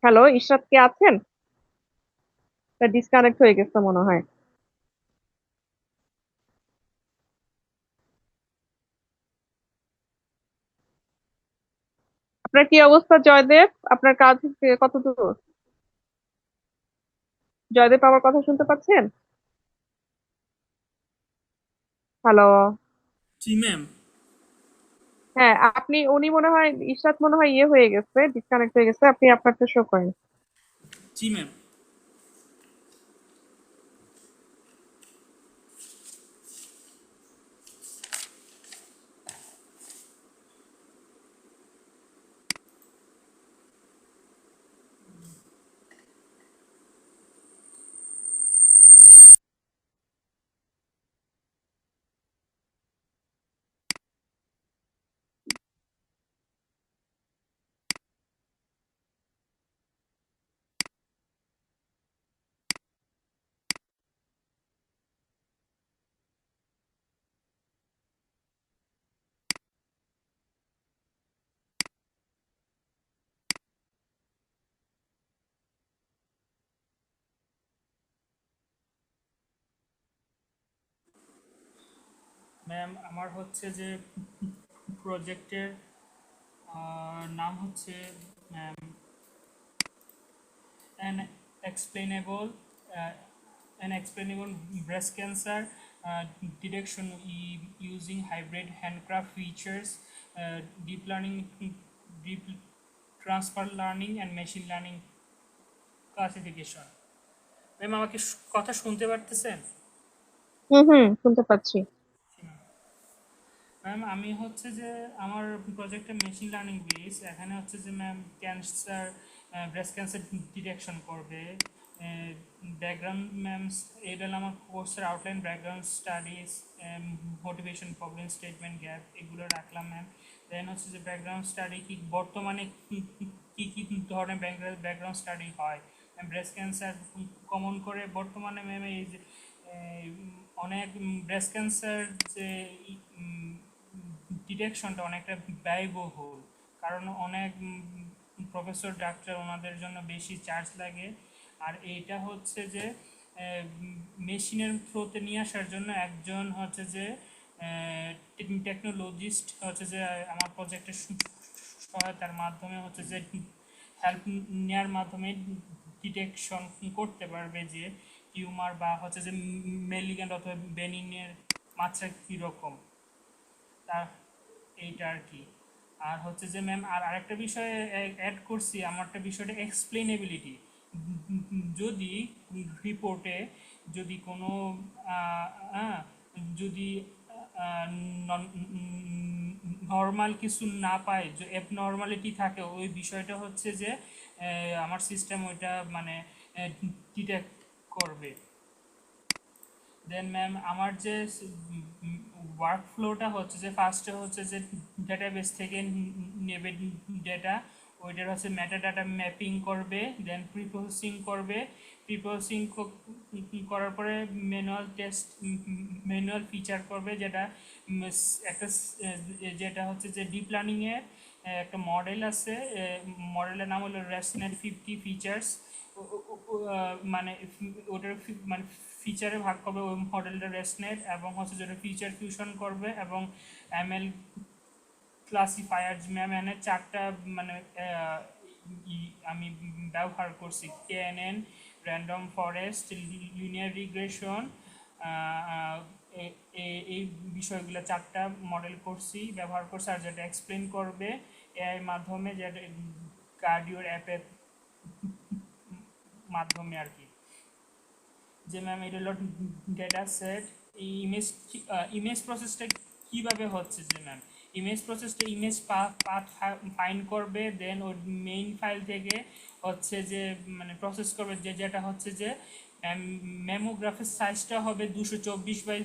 Hello, Ishrat কে আছেন? তা disconnect হয়ে গেছে মনে হয়। আপনার কি অবস্থা জয়দেব? আপনার কাজ কত দূর? জয়দেব আমার কথা শুনতে পাচ্ছেন? হ্যালো। জি ম্যাম। হ্যাঁ, উনি মনে হয়, ইশরাত মনে হয় ইয়ে হয়ে গেছে, ডিসকানেক্ট হয়ে গেছে। আপনি আপনারটা শো করেন। জি ম্যাম। ম্যাম আমার হচ্ছে যে প্রজেক্টের নাম হচ্ছে ma'am an explainable uh, an explainable breast cancer detection using hybrid handcraft features, deep learning, deep transfer learning and machine learning classification. Ma'am আমাকে কথা শুনতে পারতেছেন? হুম হুম, শুনতে পাচ্ছি। ম্যাম আমি হচ্ছে যে আমার প্রজেক্টে মেশিন লার্নিং বেস, এখানে হচ্ছে যে ma'am cancer, breast cancer detection করবে। ব্যাকগ্রাউন্ড ম্যাম, এটা হলো আমার কোর্সের outline, background studies, motivation, problem statement, gap, এগুলো রাখলাম ম্যাম। দেন হচ্ছে যে ব্যাকগ্রাউন্ড স্টাডি কি বর্তমানে কী কী ধরনের ব্যাকগ্রাউন্ড স্টাডি হয়। ব্রেস্ট ক্যান্সার কমন করে বর্তমানে ম্যাম এই যে অনেক ব্রেস্ট ক্যান্সার যে ডিটেকশনটা অনেকটা ব্যয়বহুল, কারণ অনেক প্রফেসর ডাক্তার ওনাদের জন্য বেশি চার্জ লাগে। আর এইটা হচ্ছে যে মেশিনের থ্রুতে নিয়ে আসার জন্য একজন হচ্ছে যে টেকনোলজিস্ট হচ্ছে যে আমার প্রজেক্টের সহায়তার মাধ্যমে হচ্ছে যে হেল্প নেওয়ার মাধ্যমে ডিটেকশন করতে পারবে যে টিউমার বা হচ্ছে যে মেলিগ্যান্ট অথবা বেনিনের মাত্রা কীরকম, তা এইটা আর কি। আর হচ্ছে যে ম্যাম আর আরেকটা বিষয় অ্যাড করছি, আমারটা বিষয়টা এক্সপ্লেনেবিলিটি। যদি রিপোর্টে যদি কোনো যদি নর্মাল কিছু না পায়, যে অ্যাবনর্মালিটি থাকে, ওই বিষয়টা হচ্ছে যে আমার সিস্টেম ওইটা মানে ডিটেক্ট করবে। দেন ম্যাম আমার যে ওয়ার্ক ফ্লোটা হচ্ছে যে ফার্স্টে হচ্ছে যে ডেটাবেস থেকে নেবে ডেটা, ওইটার হচ্ছে মেটা ডাটা ম্যাপিং করবে, দেন প্রিপ্রসেসিং করবে। প্রিপ্রসেসিং করার পরে ম্যানুয়াল টেস্ট, ম্যানুয়াল ফিচার করবে, যেটা একটা যেটা হচ্ছে যে ডিপ লার্নিংয়ের একটা মডেল আছে, মডেলের নাম হলো রেসনেট 50 ফিচার্স। মানে ওটার মানে ফিচারে ভাগ করবে ওই মডেলটা রেসনেট, এবং হচ্ছে যেটা ফিচার ফিউশন করবে, এবং এমএল ক্লাসিফায়ার ম্যাম এনে চারটা মানে আমি ব্যবহার করছি: কেএনএন, র্যান্ডম ফরেস্ট, লিনিয়ার রিগ্রেশন। এই বিষয়গুলো চারটা মডেল করছি, ব্যবহার করছি। আর যেটা এক্সপ্লেন করবে এআই মাধ্যমে, যেটা কার্ডিওর অ্যাপের মাধ্যমে আর কি। যে ম্যাম এটা হলো ডেটা সেট। এই ইমেজ ইমেজ প্রসেসটা কীভাবে হচ্ছে যে ম্যাম ইমেজ প্রসেসটা ইমেজ পাথ ফাইন্ড করবে, দেন ওই মেইন ফাইল থেকে হচ্ছে যে মানে প্রসেস করবে, যেটা হচ্ছে যে মেমোগ্রাফের সাইজটা হবে 224 বাই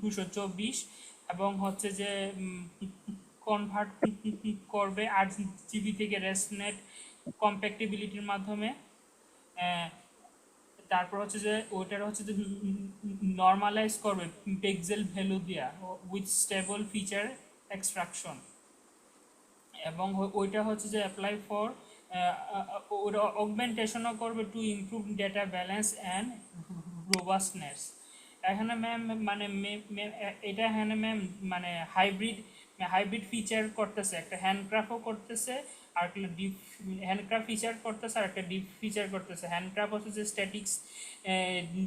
224, এবং হচ্ছে যে কনভার্ট করবে 8 জিবি থেকে রেসনেট কম্প্যাক্টিবিলিটির মাধ্যমে। তারপর হচ্ছে যে ওইটার হচ্ছে যে নর্মালাইজ করবে পিক্সেল ভ্যালু দিয়া উইথ স্টেবল ফিচার এক্সট্রাকশন, এবং ওইটা হচ্ছে যে অ্যাপ্লাই ফর ওটা অগমেন্টেশনও করবে to improve data balance and robustness. এখানে ম্যাম মানে এটা এখানে ম্যাম মানে হাইব্রিড হাইব্রিড ফিচার করতেছে, একটা হ্যান্ডক্রাফটও করতেছে আর একটা ডিপ হ্যান্ডক্রাফট ফিচার করতেছে আর একটা ডিপ ফিচার করতেছে। হ্যান্ডক্রাফট হচ্ছে যে স্ট্যাটিক্স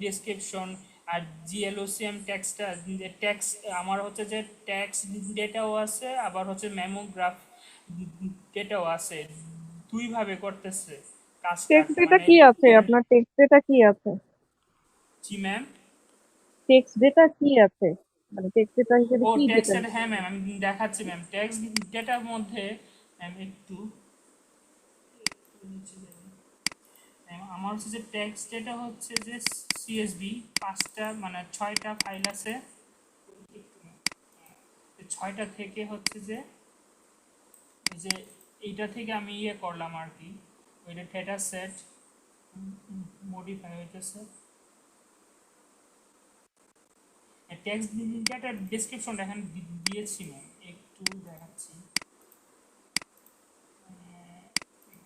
ডেসক্রিপশন আর জিএলওসিএম টেক্সটটা ট্যাক্স আমার হচ্ছে যে ট্যাক্স ডেটাও আছে, আবার হচ্ছে মেমোগ্রাফ ডেটাও আছে, দুইভাবে করতেছে কাজটা টেক্সট একটা ডেটা মানে। কি আছে? আপনার টেক্সট ডেটা কি আছে? জি ম্যাম। টেক্সট ডেটা কি আছে? মানে টেক্সট ডেটা হিসেবে ও কি টেক্সট ডেটা? ডেটা, হ্যাঁ ম্যাম আমি দেখাচ্ছি ম্যাম। টেক্সট ডেটার মধ্যে ম্যাম একটু নিচে যাবেন। ম্যাম আমার হচ্ছে যে টেক্সট ডেটা হচ্ছে যে সিএসবি 5টা মানে 6টা ফাইল আছে। এই 6টা থেকে হচ্ছে যে এই যে এইটা থেকে আমি ইয়ে করলাম আর কি, ওইটা ডেটা সেট মডিফাই হইতেছে। টেক্সট ডেটার ডেসক্রিপশনটা এখানে দিয়েছি ম্যাম, একটু দেখাচ্ছি।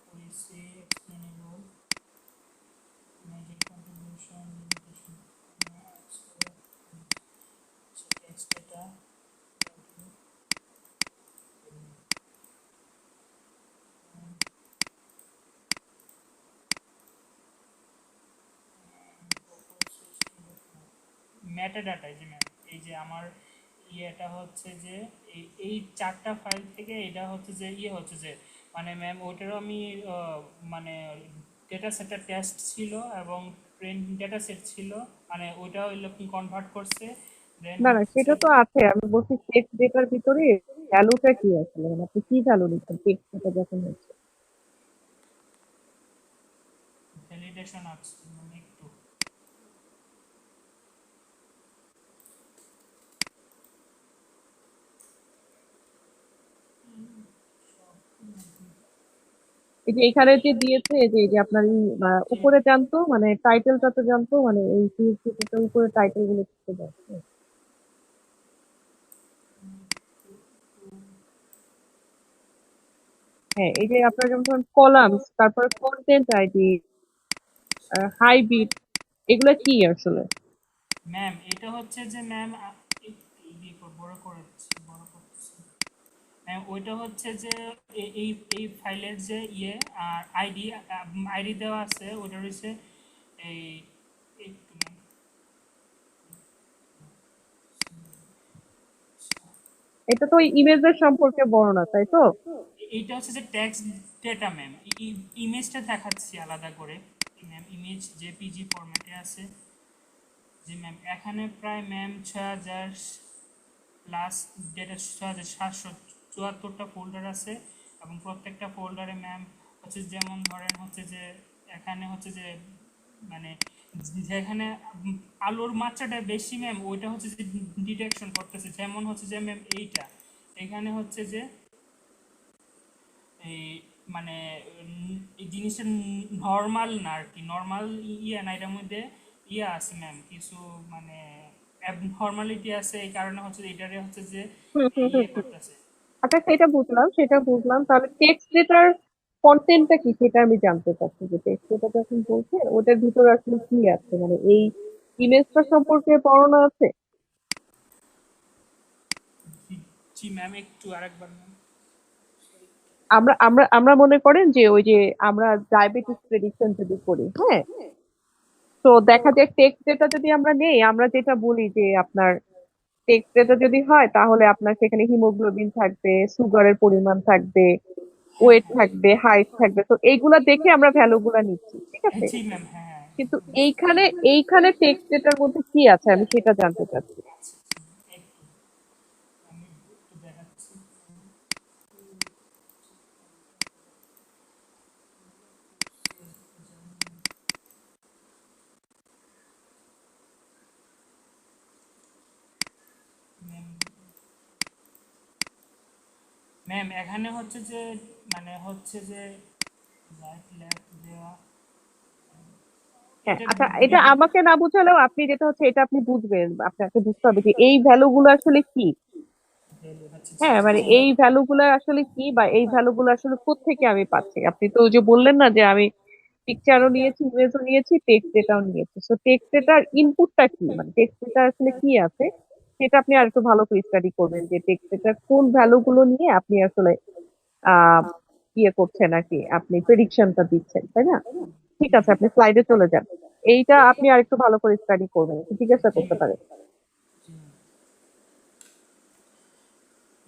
Policy explainable magic contribution limitation text data meta data. যে ম্যাম এই যে আমার ইয়েটা হচ্ছে যে এই 4টা ফাইল থেকে এটা হচ্ছে যে ইয়ে হচ্ছে যে মানে ম্যাম ওইটারও আমি মানে ডেটা সেটটা টেস্ট ছিল এবং ট্রেন ডেটা সেট ছিল, মানে ওইটাও এরকম কনভার্ট করছে। দেন না না, হচ্ছে সেটা তো আছে। আমি বলছি টেক্সট ডেটার ভিতরে ভ্যালুটা কি আসলে, মানে আপনি কি ভ্যালু নিচ্ছেন টেক্সট ডেটা যখন হচ্ছে? ভ্যালিডেশন আছে মানে একটু। এই যে এখানে যে দিয়েছে, এই যে আপনার যে উপরে জানতো মানে টাইটেলটা তো জানতো, মানে এই সিএসসি উপরে টাইটেল গুলো করতে যাচ্ছে। হ্যাঁ, এই যে আপনার যেমন ধরুন কলামস, তারপরে কন্টেন্ট আইডি, হাইব্রিড, এগুলা কি আসলে? ম্যাম এটা হচ্ছে যে ম্যাম বড় করেছি, বড় করতেছি ম্যাম। ওইটা হচ্ছে যে এই এই ফাইলের যে ইয়ে আর আইডি আইডি দেওয়া আছে ওটা হচ্ছে এই একটু ম্যাম। এটা তো ওই ইমেজের সম্পর্কে বর্ণনা, তাই তো? এইটা হচ্ছে যে ট্যাক্স ডেটা ম্যাম। ইমেজটা দেখাচ্ছি আলাদা করে ম্যাম। ইমেজ জেপিজি ফরম্যাটে আছে। যে ম্যাম এখানে প্রায় ম্যাম 6000 প্লাস ডেটা 6774টা ফোল্ডার আছে এবং প্রত্যেকটা ফোল্ডারে ম্যাম হচ্ছে যেমন ধরেন হচ্ছে যে এখানে হচ্ছে যে মানে যেখানে আলোর মাত্রাটা বেশি ম্যাম ওইটা হচ্ছে যে ডিটেকশন করতেছে। যেমন হচ্ছে যে ম্যাম এইটা এখানে হচ্ছে যে এই মানে এই জিনিসটা নর্মাল না আর কি, নর্মাল ইয়ে না, এটার মধ্যে ইয়ে আছে ম্যাম কিছু মানে অ্যাবনর্মালিটি আছে, এই কারণে হচ্ছে যে এটারে হচ্ছে যে হুম হুম হুম ইয়ে হুম। করতেছে। আচ্ছা, সেটা বুঝলাম, সেটা বুঝলাম। তাহলে টেক্সট ডেটার কন্টেন্টটা কি সেটা আমি জানতে চাচ্ছি, যে টেক্সট ডেটা যখন বলছে ওটার ভিতরে আসলে কি আছে, মানে এই ইমেজটা সম্পর্কে বর্ণনা আছে? জি জি ম্যাম একটু আরেকবার ম্যাম। আমরা আমরা আমরা মনে করেন যে ওই যে আমরা ডায়াবেটিস প্রেডিকশন যদি করি, হ্যাঁ, তো দেখা যায় টেক্সট ডেটা যদি আমরা নেই, আমরা যেটা বলি যে আপনার টেক্সট ডেটা যদি হয় তাহলে আপনার সেখানে হিমোগ্লোবিন থাকবে, সুগারের পরিমাণ থাকবে, হ্যাঁ ওয়েট হ্যাঁ থাকবে, হাইট থাকবে, তো এইগুলা দেখে আমরা ভ্যালু গুলা নিচ্ছি, ঠিক আছে? জি ম্যাম হ্যাঁ হ্যাঁ। কিন্তু এইখানে এইখানে টেক্সট ডেটার মধ্যে কি আছে আমি সেটা জানতে চাচ্ছি। আচ্ছা একটু আমি একটু দেখাচ্ছি ম্যাম। ম্যাম এখানে হচ্ছে যে মানে হচ্ছে যে রাইট লেফট দেওয়া হ্যাঁ, এটা আচ্ছা, এটা আমাকে না বুঝালেও আপনি যেটা হচ্ছে এটা আপনি বুঝবেন, আপনাকে বুঝতে হবে যে এই ভ্যালু গুলো আসলে কি। আচ্ছা আচ্ছা হ্যাঁ, মানে এই ভ্যালুগুলো আসলে কি, বা এই ভ্যালুগুলো আসলে কোত্থেকে আমি পাচ্ছি? আপনি তো ওই যে বললেন না যে আমি পিকচারও নিয়েছি, ইমেজও নিয়েছি, টেক্সট ডেটাও নিয়েছি। তো টেক্সট ডেটার ইনপুটটা কি, মানে টেক্সট ডেটা আসলে কি আছে, সেটা আপনি আর একটু ভালো করে স্টাডি করবেন যে টেক্সট ডেটার কোন ভ্যালু গুলো নিয়ে আপনি আসলে আহ ইয়ে করছেন আর কি, আপনি প্রেডিকশনটা দিচ্ছেন, তাই না? ঠিক আছে, আপনি স্লাইডে চলে যান। এইটা আপনি আর একটু ভালো করে স্টাডি করবেন, একটু জিজ্ঞাসা করতে পারেন।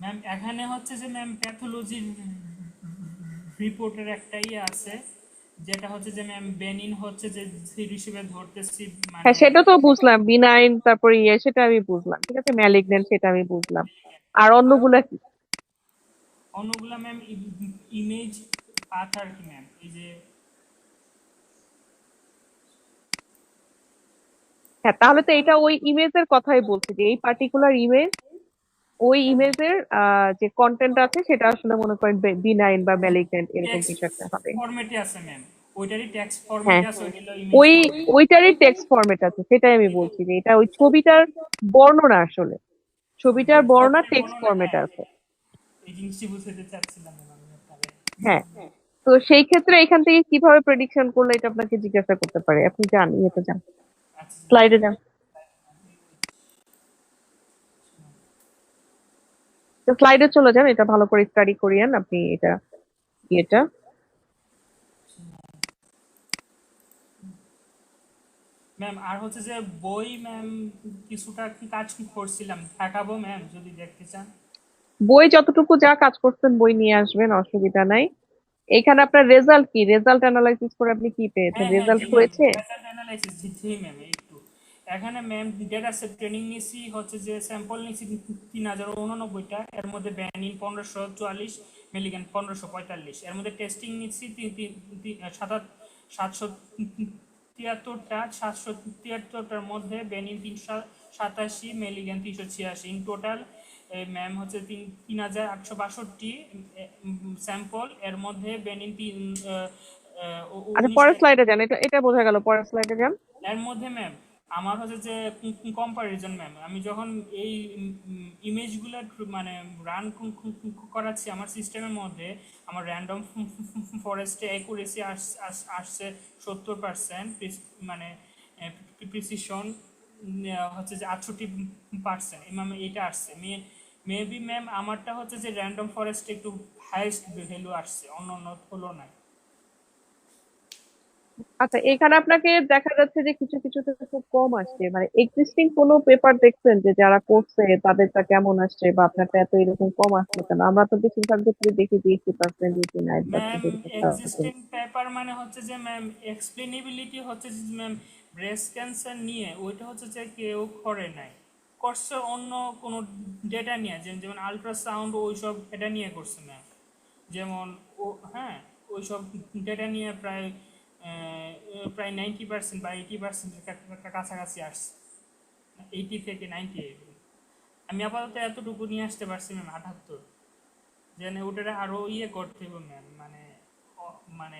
ম্যাম এখানে হচ্ছে যে ম্যাম প্যাথোলজির রিপোর্টের একটা ইয়ে আছে, যেটা হচ্ছে যে ম্যাম বেনিন হচ্ছে যে সিড হিসেবে ধরতেছি হ্যাঁ, মানে সেটা তো বুঝলাম, বিনাইন, তারপরে ইয়ে, সেটা আমি বুঝলাম, ঠিক আছে, ম্যালিগন্যান্ট সেটা আমি বুঝলাম। আর অন্যগুলা কি? অন্যগুলা ম্যাম ইমেজ পাথ আর কি ম্যাম, এই যে হ্যাঁ, তাহলে তো এটা ওই ইমেজের কথাই বলছে, যে এই পার্টিকুলার ইমেজ, ওই ইমেজের যে কন্টেন্ট আছে সেটা আসলে মনে করেন বিনাইন বা ম্যালিগন্যান্ট এরকম টেক্সট কিছু একটা হবে। ফরম্যাটে আছে ম্যাম, ওইটারই টেক্সট হ্যাঁ, ফরম্যাটে আছে, ওইটা হলো ইমেজ ওই ফরম্যাট। ওইটারই টেক্সট ফরম্যাট আছে, সেটাই আমি বলছি যে এটা ওই ছবিটার বর্ণনা আসলে, ছবিটার বর্ণনা ছবিটার টেক্সট বর্ণনা, ফরম্যাটে হ্যাঁ আছে। এই জিনিসটি বুঝতে চাচ্ছিলাম ম্যাম আমি আপনাকে। হ্যাঁ, তো সেই ক্ষেত্রে এখান থেকে কিভাবে প্রেডিকশন করলে এটা আপনাকে জিজ্ঞাসা করতে পারে। আপনি যান, ইয়েতে যান, আচ্ছা স্লাইডে যান। তো স্লাইডে চলে যান, এটা ভালো করে স্টাডি করিয়েন আপনি, এটা ইয়েটা। ম্যাম আর হচ্ছে যে বই ম্যাম কিছুটা কি কাজ করছিলাম, দেখাবো ম্যাম যদি দেখতে চান। বই যতটুকু যা কাজ করছেন বই নিয়ে আসবেন, অসুবিধা নাই। এখানে আপনার রেজাল্ট কি, রেজাল্ট অ্যানালাইসিস করে আপনি কি পেয়েছেন, হ্যাঁ হ্যাঁ রেজাল্ট জি ম্যাম, হয়েছে? রেজাল্ট অ্যানালাইসিস জি ম্যাম একটু। এখানে ম্যাম ডেটা সেট ট্রেনিং নিছি হচ্ছে যে স্যাম্পল নিছি 3089টা, এর মধ্যে ব্যানিন 1544, মিলিগান 1545, এর মধ্যে টেস্টিং নিচ্ছি 773টার মধ্যে বেনিন 387, মিলিগান 386, ইন টোটাল ম্যাম হচ্ছে 3862 স্যাম্পল, এর মধ্যে বেনিন আচ্ছা, পরের 19টা। স্লাইডে যান, এটা এটা বোঝা গেল, পরের স্লাইডে যান। এর মধ্যে ম্যাম আমার হচ্ছে যে কম্পারিজন ম্যাম, আমি যখন এই ইমেজগুলো মানে রান করাচ্ছি আমার সিস্টেমের মধ্যে, আমার র্যান্ডম ফরেস্টে অ্যাকুরেসি আসছে 70%, মানে প্রিসিশন হচ্ছে যে 68%, ম্যাম এটা আসছে। মেবি ম্যাম আমারটা হচ্ছে যে র্যান্ডম ফরেস্টে একটু হাইয়েস্ট ভ্যালু আসছে, অন্য অন্য হলো না। আচ্ছা, এখানে আপনাকে দেখা যাচ্ছে যে কিছু কিছুতে খুব কম আসছে, মানে এক্সিস্টিং কোনো পেপার দেখছেন যে যারা করছে তাদেরটা কেমন আসছে, বা আপনারটা এত এরকম কম আসছে কেন? আমরা তো বেশিরভাগ ক্ষেত্রে দেখি যে 80%, 89% ম্যাম এরকম আসছে। এক্সিস্টিং পেপার মানে হচ্ছে যে ম্যাম এক্সপ্লেনেবিলিটি হচ্ছে যে ম্যাম ব্রেস্ট ক্যান্সার নিয়ে ওইটা হচ্ছে যে কেউ করে নাই, করছে অন্য কোনো ডেটা নিয়ে, যেমন আলট্রাসাউন্ড ওইসব এটা নিয়ে করছে ম্যাম, যেমন ও হ্যাঁ ওইসব ডেটা নিয়ে প্রায় 90% বা 80%-এর কাছাকাছি আসছে, 80 থেকে 98। আমি আপাতত এতটুকু নিয়ে আসতে পারছি ম্যাম, 78। যেন ওটা আরো ইয়ে করতে হবে ম্যাম, মানে মানে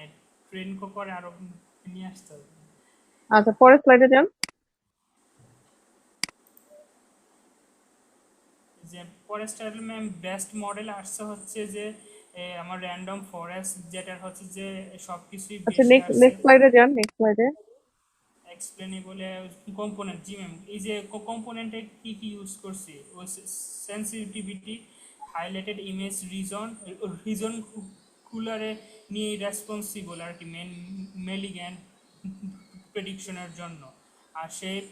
ট্রেন করে আরো নিয়ে আসতে হবে। আচ্ছা, পরের স্লাইডে যান। যে ফরেস্টার ম্যাম বেস্ট মডেল আসছে হচ্ছে যে আমার র্যান্ডম ফরেস্ট, যেটার হচ্ছে যে সব কিছুই আচ্ছা, বেশি নেক্সট আসছে। নেক্সট স্লাইডে যান, নেক্সট স্লাইডে। এক্সপ্লেনেবল কম্পোনেন্ট, জি ম্যাম এই যে কম্পোনেন্টে কি কি ইউজ করছি, ওই sensitivity, highlighted image reason, reason কুলারে নিয়ে রেসপন্সিবল আর কি মেন মেলিগ্যান্ট প্রেডিকশনের জন্য। আর শেপ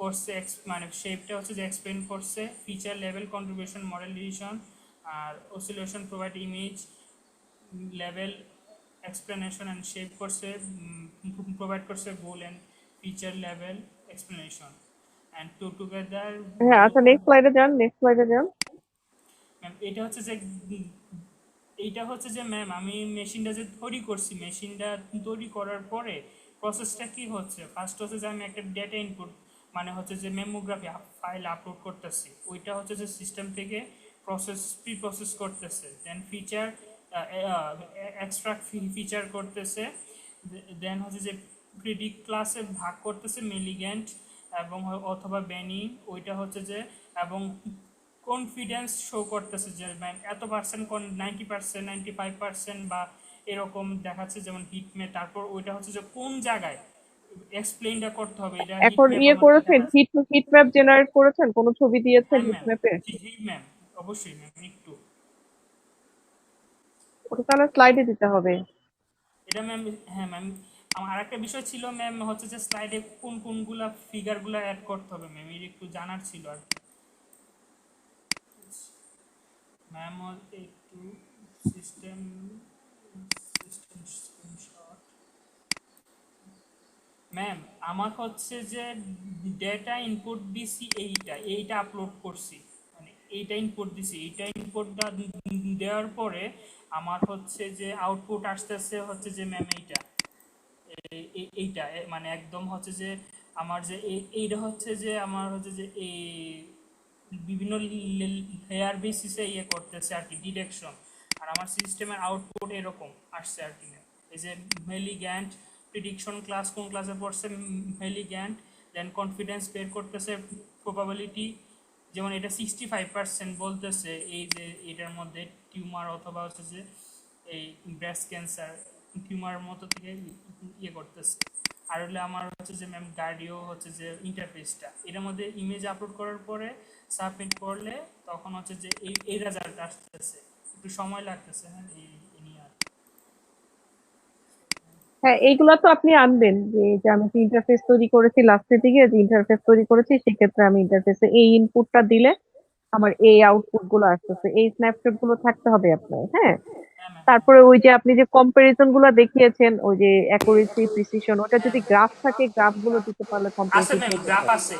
করছে মানে শেপটা হচ্ছে যে এক্সপ্লেন করছে, feature level contribution model decision, আর oscillation provide image level explanation and shape করছে, প্রোভাইড করছে goal and feature level explanation and to together. হ্যাঁ, আচ্ছা, নেক্সট স্লাইডে যান, নেক্সট স্লাইডে যান। ম্যাম এটা হচ্ছে যে এইটা হচ্ছে যে ম্যাম আমি মেশিনটা যে তৈরি করছি, মেশিনটা তৈরি করার পরে প্রসেসটা কি হচ্ছে, ফার্স্ট হচ্ছে যে আমি একটা ডেটা ইনপুট মানে হচ্ছে যে মেমোগ্রাফি ফাইল আপলোড করতেছি, ওইটা হচ্ছে যে সিস্টেম থেকে প্রি প্রসেস করতেছে, দেন ফিচার এক্সট্রাক্ট ফিচার করতেছে, দেন হচ্ছে যে প্রিডিক্ট ক্লাসে ভাগ করতেছে মেলিগ্যান্ট এবং অথবা বেনি, ওইটা হচ্ছে যে এবং কনফিডেন্স শো করতেছে যে ম্যাম এত পার্সেন্ট 90%, 95% বা এরকম দেখাচ্ছে, যেমন হিট ম্যাপ। তারপর ওইটা হচ্ছে যে কোন জায়গায় এক্সপ্লেইনটা করতে হবে, এটা হিট এখন ম্যাপ ইয়ে আমার করেছেন, দেখাচ্ছে। হিট হিট ম্যাপ জেনারেট করেছেন, কোনো ছবি দিয়েছেন হ্যাঁ হিট ম্যাম, ম্যাপে? জি জি ম্যাম, অবশ্যই ম্যাম একটু। ওটা তাহলে স্লাইডে দিতে হবে। এটা ম্যাম, হ্যাঁ ম্যাম, আমার আরেকটা বিষয় ছিল ম্যাম, হচ্ছে যে স্লাইডে কোন কোনগুলা ফিগারগুলো অ্যাড করতে হবে ম্যাম, এটা একটু জানার ছিল আর কি। ম্যাম একটু সিস্টেম সিস্টেম স্ক্রিনশট। ম্যাম আমার হচ্ছে যে ডেটা ইনপুট দিছি, এইটা আপলোড করছি, মানে এইটা ইনপুট দিছি, এইটা ইনপুটটা দেওয়ার পরে আমার হচ্ছে যে আউটপুট আসতেছে হচ্ছে যে ম্যাম এইটা, এইটা মানে একদম হচ্ছে যে আমার যে এইটা হচ্ছে যে আমার হচ্ছে যে এই বিভিন্ন লেয়ার বেসিসে ইয়ে করতেছে আর কি, ডিটেকশন। আর আমার সিস্টেমের আউটপুট এরকম আসছে আর কি। এই যে মেলিগ্যান্ট প্রিডিকশন ক্লাস কোন ক্লাসে পড়ছে, মেলিগ্যান্ট, দেন কনফিডেন্স বের করতেছে, প্রবাবিলিটি, যেমন এটা 65% বলতেছে এই যে এটার মধ্যে টিউমার অথবা হচ্ছে যে এই ব্রেস্ট ক্যান্সার টিউমার মতো থেকে ইয়ে করতেছে। আর হলে আমার হচ্ছে যে ম্যাম গার্ডিও হচ্ছে যে ইন্টারফেসটা, এটার মধ্যে ইমেজ আপলোড করার পরে সাবমিট করলে তখন হচ্ছে যে এই রেজাল্ট আসতেছে, একটু সময় লাগতেছে। হ্যাঁ এই নিয়ে আর কি। হ্যাঁ, এইগুলা তো আপনি আনবেন, যে আমি যে ইন্টারফেস তৈরি করেছি লাস্টের দিকে, যে ইন্টারফেস তৈরি করেছি সেক্ষেত্রে আমি ইন্টারফেসে এই ইনপুটটা দিলে আমার এই আউটপুট গুলো আসতেছে, এই স্ন্যাপশট গুলো থাকতে হবে আপনার। হ্যাঁ, হ্যাঁ ম্যাম, হ্যাঁ তারপরে ওই যে আপনি যে কম্পারিজন গুলো দেখিয়েছেন, ওই যে অ্যাকুরেসি প্রিসিশন, ওটা হ্যাঁ যদি ম্যাম, গ্রাফ থাকে গ্রাফ গুলো দিতে পারলে আছে কম্পারেটিভলি ম্যাম, গ্রাফ বেটার। আছে,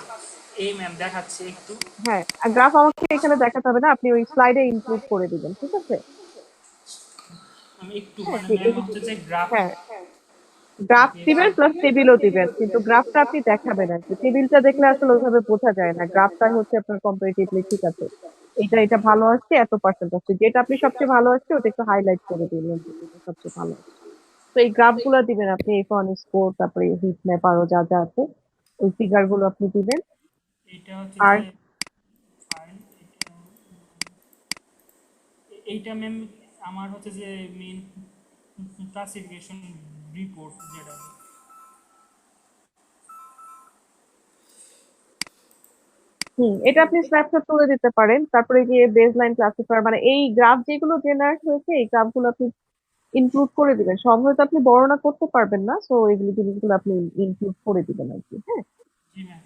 এই ম্যাম দেখাচ্ছি একটু। হ্যাঁ, গ্রাফ আমাকে এখানে দেখাতে হবে না, আপনি ওই স্লাইডে ইনক্লুড করে দিবেন, ঠিক আছে? আমি একটু হ্যাঁ, মানে যে ম্যাম এই, হচ্ছে যে গ্রাফ হ্যাঁ, গ্রাফ দিবেন প্লাস টেবিলও দিবেন, কিন্তু গ্রাফটা আপনি দেখাবেন আর কি, টেবিলটা দেখলে আসলে ওইভাবে বোঝা যায় না, গ্রাফটাই হচ্ছে আপনার কম্পারেটিভলি ঠিক আছে, এটা এটা ভালো আসছে, এত পার্সেন্ট আসছে, যেটা আপনি সবচেয়ে ভালো আসছে ওটা একটু হাইলাইট করে দিলেন যে এটা সবচেয়ে ভালো আসছে। তো এই গ্রাফ গুলো দিবেন আপনি, F1 স্কোর, তারপরে হিট ম্যাপ, আরো যা যা আছে ওই ফিগার গুলো আপনি দিবেন। এটা হচ্ছে আর যে ফাইল, এইটা ম্যাম আমার হচ্ছে যে মেন ক্লাসিফিকেশন রিপোর্ট যেটা। এটা আপনি স্ন্যাপশট তুলে দিতে পারেন, তারপরে যে বেস লাইন ক্লাসিফায়ার, মানে এই গ্রাফ যেগুলো জেনারেট হয়েছে এই গ্রাফ গুলো আপনি ইনক্লুড করে দিবেন, সব হয়তো আপনি বর্ণনা করতে পারবেন না, সো এগুলো জিনিসগুলো আপনি ইনক্লুড করে দিবেন আর কি। হ্যাঁ, জি ম্যাম।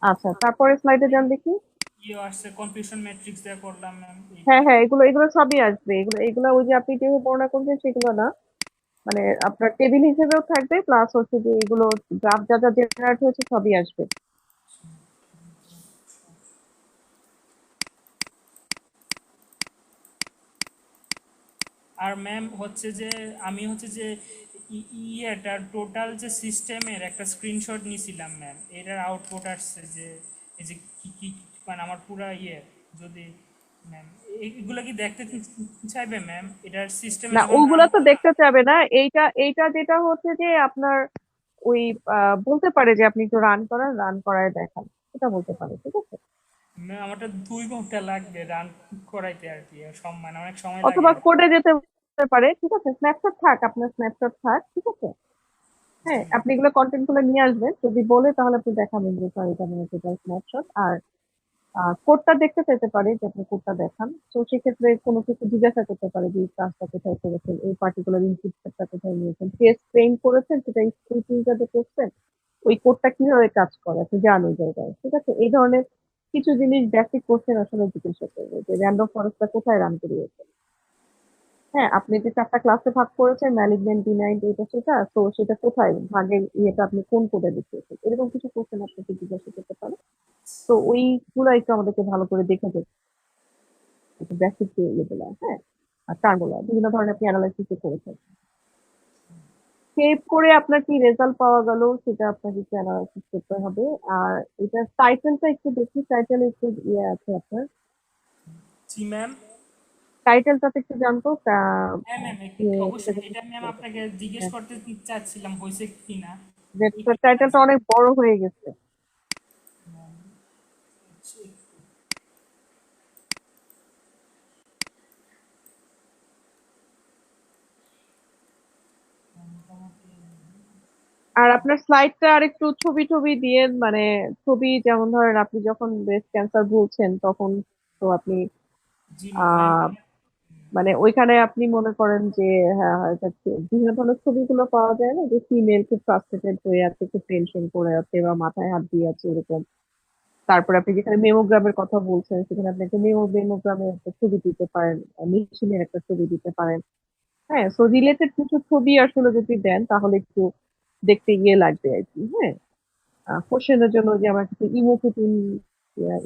আচ্ছা, তারপরে স্লাইডে যান দেখি। ইয়ে আসছে কনফিউশন ম্যাট্রিক্স দিয়ে করলাম ম্যাম এইটা। হ্যাঁ হ্যাঁ, এগুলো এগুলো সবই আসবে, এগুলো এগুলো ওই যে আপনি যেভাবে বর্ণনা করছেন সেগুলো না, মানে আপনার টেবিল হিসেবেও থাকবে, প্লাস হচ্ছে যে এগুলো গ্রাফ যা যা জেনারেট হয়েছে সবই আসবে। আর ম্যাম হচ্ছে যে আমি হচ্ছে যে ইয়েটার টোটাল যে সিস্টেমের একটা স্ক্রিনশট নিয়েছিলাম ম্যাম, এটার আউটপুট আসছে যে এই যে কি কি মানে আমার পুরা ইয়ে, যদি ম্যাম এগুলো কি দেখতে চাইবে ম্যাম, এটার সিস্টেমে না, যখন রান। ওগুলা তো দেখতে চাবে না, এইটা এইটা যেটা হচ্ছে যে আপনার ওই বলতে পারে যে আপনি একটু রান করান, রান করায় দেখান, এটা বলতে পারে, ঠিক আছে? ম্যাম আমারটা 2 ঘন্টা লাগবে রান করাইতে আর কি, আর মানে অনেক সময় লাগে অথবা আর কি। কোডে যেতে পারে, ঠিক আছে? স্ন্যাপশট থাক, আপনার স্ন্যাপশট থাক, ঠিক আছে? জি হ্যাঁ, ম্যাম। আপনি এগুলো কন্টেন্ট গুলো নিয়ে আসবেন, যদি বলে তাহলে আপনি দেখাবেন যে স্যার এটা মনে হচ্ছে স্ন্যাপশট, আর কোডটা দেখতে চাইতে পারে যে আপনি কোডটা দেখান, তো সেক্ষেত্রে কোনো কিছু জিজ্ঞাসা করতে পারে যে এই কাজটা কোথায় করেছেন, এই পার্টিকুলার ইনপুটটা কোথায় নিয়েছেন, টেস্ট ট্রেন করেছেন, সেটা স্ক্রিপ্টিংটাতে করছেন, ওই কোডটা কিভাবে কাজ করে আপনি জান ওই জায়গায়, ঠিক আছে? এই ধরনের কিছু জিনিস বেসিক কোশ্চেন আসলে জিজ্ঞাসা করবে, যে র্যান্ডম ফরেস্টটা কোথায় রান করিয়েছে। হ্যাঁ, আপনি যে 4টা ক্লাসে ভাগ করেছেন, ম্যালিগন্যান্ট, বিনাইন, এটা সেটা, তো সেটা কোথায় ভাগের ইয়েটা আপনি কোন কোডে দেখিয়েছেন, এরকম কিছু কোশ্চেন আপনাকে জিজ্ঞাসা করতে পারে। তো ওইগুলো একটু আমাদেরকে ভালো করে দেখে যেতে, বেসিক যে ইয়েগুলা, হ্যাঁ, আর টার্মগুলা বিভিন্ন ধরনের আপনি অ্যানালাইসিস করেছেন, সেভ করে আপনার কি রেজাল্ট পাওয়া গেল সেটা আপনাকে একটু অ্যানালাইসিস করতে হবে। আর এটা টাইটেলটা একটু দেখি, টাইটেল একটু ইয়ে আছে আপনার, জি ম্যাম। টাইটেলটাতে একটু জানতো হ্যাঁ ম্যাম, অবশ্যই এটা ম্যাম আপনাকে জিজ্ঞেস করতে চাচ্ছিলাম হয়েছে কিনা। যে একটু টাইটেলটা অনেক বড় হয়ে গেছে। ম্যাম, আর আপনার স্লাইডটা আর একটু ছবি টবি দিয়ে মানে ছবি, যেমন ধরেন আপনি যখন ব্রেস্ট ক্যান্সার বলছেন তখন তো আপনি জি ম্যাম। আহ মানে ওইখানে আপনি মনে করেন যে হ্যাঁ এটা বিভিন্ন ধরনের ছবিগুলো পাওয়া যায় না, যে ফিমেল খুব ফ্রাস্ট্রেটেড হয়ে আছে, খুব টেনশন করে আছে বা মাথায় হাত দিয়ে আছে এরকম। তারপরে আপনি যেখানে মেমোগ্রামের কথা বলছেন সেখানে আপনি একটা মেমোগ্রামের একটা ছবি দিতে পারেন, মেশিনের একটা ছবি দিতে পারেন। হ্যাঁ, সো রিলেটেড কিছু ছবি আসলে যদি দেন তাহলে একটু দেখতে ইয়ে লাগবে আর কি। হ্যাঁ, কোশ্চেনের জন্য যে আমরা কিছু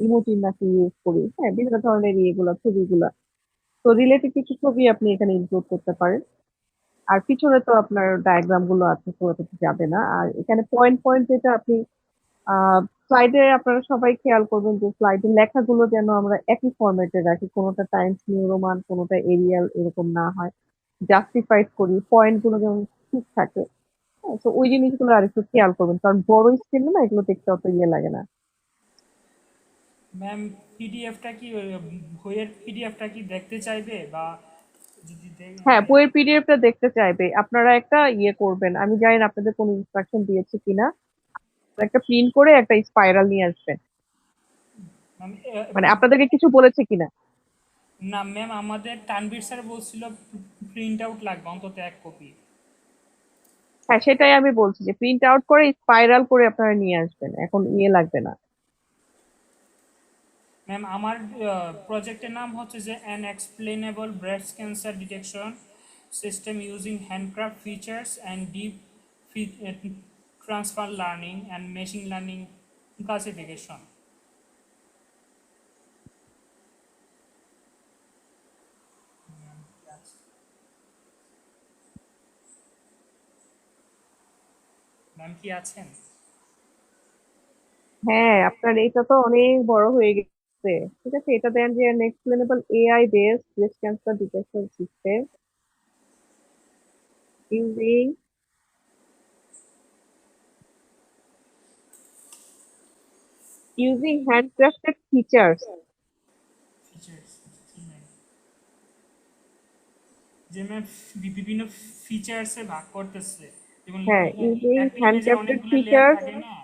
ইমোটিন নাকি ইউজ করি, হ্যাঁ বিভিন্ন ধরনের ইয়েগুলা ছবিগুলা, তো রিলেটেড কিছু ছবি আপনি এখানে ইনক্লুড করতে পারেন। আর পিছনে তো আপনার ডায়াগ্রাম গুলো আছে, পুরোটা যাবে না। আর এখানে পয়েন্ট পয়েন্ট যেটা আপনি স্লাইডে, আপনারা সবাই খেয়াল করবেন যে স্লাইডের লেখাগুলো যেন আমরা একই ফরম্যাটে রাখি, কোনোটা টাইমস নিউ রোমান কোনোটা এরিয়াল এরকম না হয়, জাস্টিফাইড করি, পয়েন্ট গুলো যেমন ঠিক থাকে। হ্যাঁ, তো ওই জিনিসগুলো আর একটু খেয়াল করবেন, কারণ বড় স্ক্রিনে না এগুলো দেখতে অত ইয়ে লাগে না। ম্যাম পিডিএফটা কি বইয়ের পিডিএফটা কি দেখতে চাইবে, বা যদি হ্যাঁ, বইয়ের পিডিএফটা দেখতে চাইবে, আপনারা একটা ইয়ে করবেন, আমি জানি না আপনাদের কোনো ইনস্ট্রাকশন দিয়েছে কিনা, একটা প্রিন্ট করে একটা স্পাইরাল নিয়ে আসবেন। ম্যাম মানে আপনাদেরকে কিছু বলেছে কিনা? না ম্যাম, আমাদের তানভীর স্যার বলছিল প্রিন্ট আউট লাগবে অন্তত এক কপি। হ্যাঁ, সেটাই আমি বলছি যে প্রিন্ট আউট করে স্পাইরাল করে আপনারা নিয়ে আসবেন, এখন ইয়ে লাগবে না। ম্যাম আমার প্রজেক্টের নাম হচ্ছে যে an explainable breast cancer detection system using handcraft features and deep transfer learning and machine learning classification. Ma'am কি আছেন? হ্যাঁ, আপনার এটা তো অনেক বড় হয়ে গেছে। ঠিক আছে, এটা দেন যে explainable AI based breast cancer detection system using handcrafted features. Features, যে ম্যাম বিভিন্ন ফিচার্সে ভাগ করতেছে, যেমন হ্যাঁ, ইউজিং একটা ইমেজের হ্যান্ডক্রাফটেড অনেকগুলো লেয়ার ফিচার্স। থাকে না,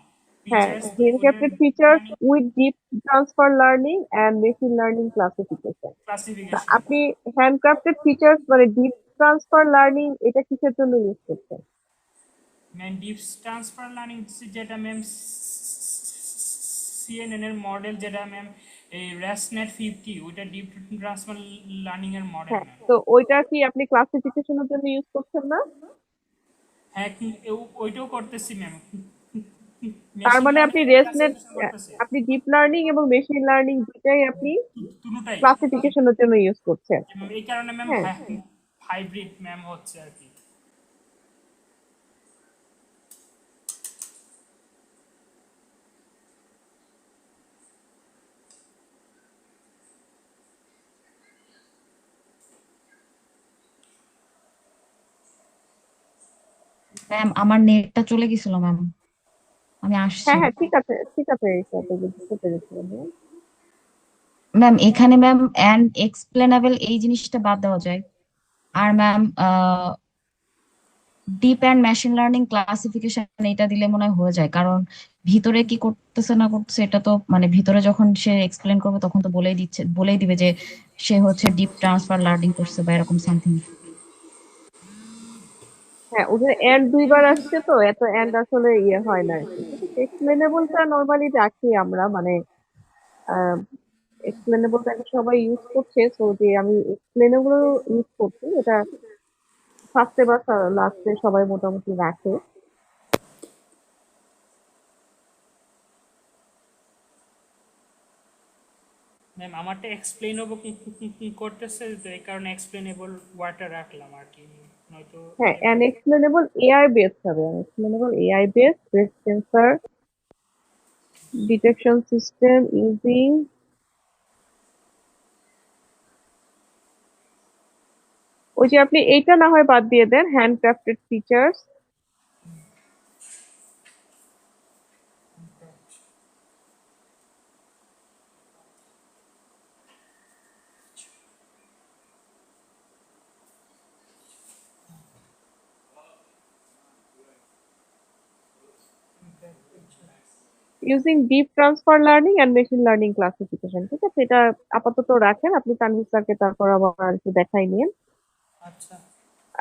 হ্যাঁ, ফিচার্স ওইটার হ্যান্ডক্রাফটেড ফিচার্স মানে with deep transfer learning and machine learning classification. Classification. আপনি হ্যান্ডক্রাফটেড ফিচার্স মানে ডিপ ট্রান্সফার লার্নিং এটা কিসের জন্য ইউজ করছেন? ম্যাম ডিপ ট্রান্সফার লার্নিং যেটা ম্যাম সিএনএন এর মডেল, যেটা ম্যাম এই রেসনেট 50, ওইটা ডিপ ট্রান্সফার লার্নিং এর মডেল হ্যাঁ, ম্যাম। তো ওইটা কি আপনি ক্লাসিফিকেশনের জন্য ইউজ করছেন না? হ্যাঁ ওইটাও করতেছি ম্যাম, তার মেশিন মানে আপনি লার্নিং এর রেসনেট, ক্লাসিফিকেশন করতেছি। আপনি ডিপ লার্নিং এবং মেশিন লার্নিং দুটাই আপনি দুটাই। ক্লাসিফিকেশনের জন্য ইউজ করছেন। এই কারণে ম্যাম হ্যাঁ, হাইব্রিড ম্যাম হচ্ছে আর কি। ম্যাম আমার নেটটা চলে গেছিল ম্যাম, আমি আসছি। হ্যাঁ, হ্যাঁ, ঠিক আছে, ঠিক আছে, এটা তো বুঝতে পেরেছিলাম। ম্যাম এখানে ম্যাম অ্যান্ড এক্সপ্লেনেবল এই জিনিসটা বাদ দেওয়া যায়। আর ma'am deep and machine learning classification এটা দিলে মনে হয় হয়ে যায়, কারণ ভিতরে কি করতেছে না করতেছে এটা তো মানে ভিতরে যখন সে এক্সপ্লেন করবে তখন তো বলেই দিবে যে সে হচ্ছে ডিপ ট্রান্সফার লার্নিং করছে বা এরকম সামথিং। হ্যাঁ, ওখানে এন্ড দুইবার আসছে তো এত এন্ড আসলে ইয়ে হয় না আরকি। ঠিক আছে, এক্সপ্লেনেবলটা নরমালি রাখি আমরা, মানে এক্সপ্লেনেবলটা এখন সবাই ইউজ করছে, তো যে আমি এক্সপ্লেনেবল ইউজ করছি, এটা ফার্স্টে বা লাস্টে সবাই মোটামুটি রাখে। ম্যাম আমারটা এক্সপ্লেনেবল করতেছে, তো এই কারণে এক্সপ্লেনেবল ওয়ার্ডটা রাখলাম আর কি, নয়তো হ্যাঁ, অ্যান এক্সপ্লেনেবল এআই বেসড হবে, explainable AI based breast cancer detection system using, ওই যে আপনি এইটা না হয় বাদ দিয়ে দেন, handcrafted features. Using deep transfer learning and machine learning classification, ঠিক আছে? এটা আপাতত রাখেন, আপনি তানভীর স্যারকে তারপর আবার একটু দেখাই নিন। আচ্ছা।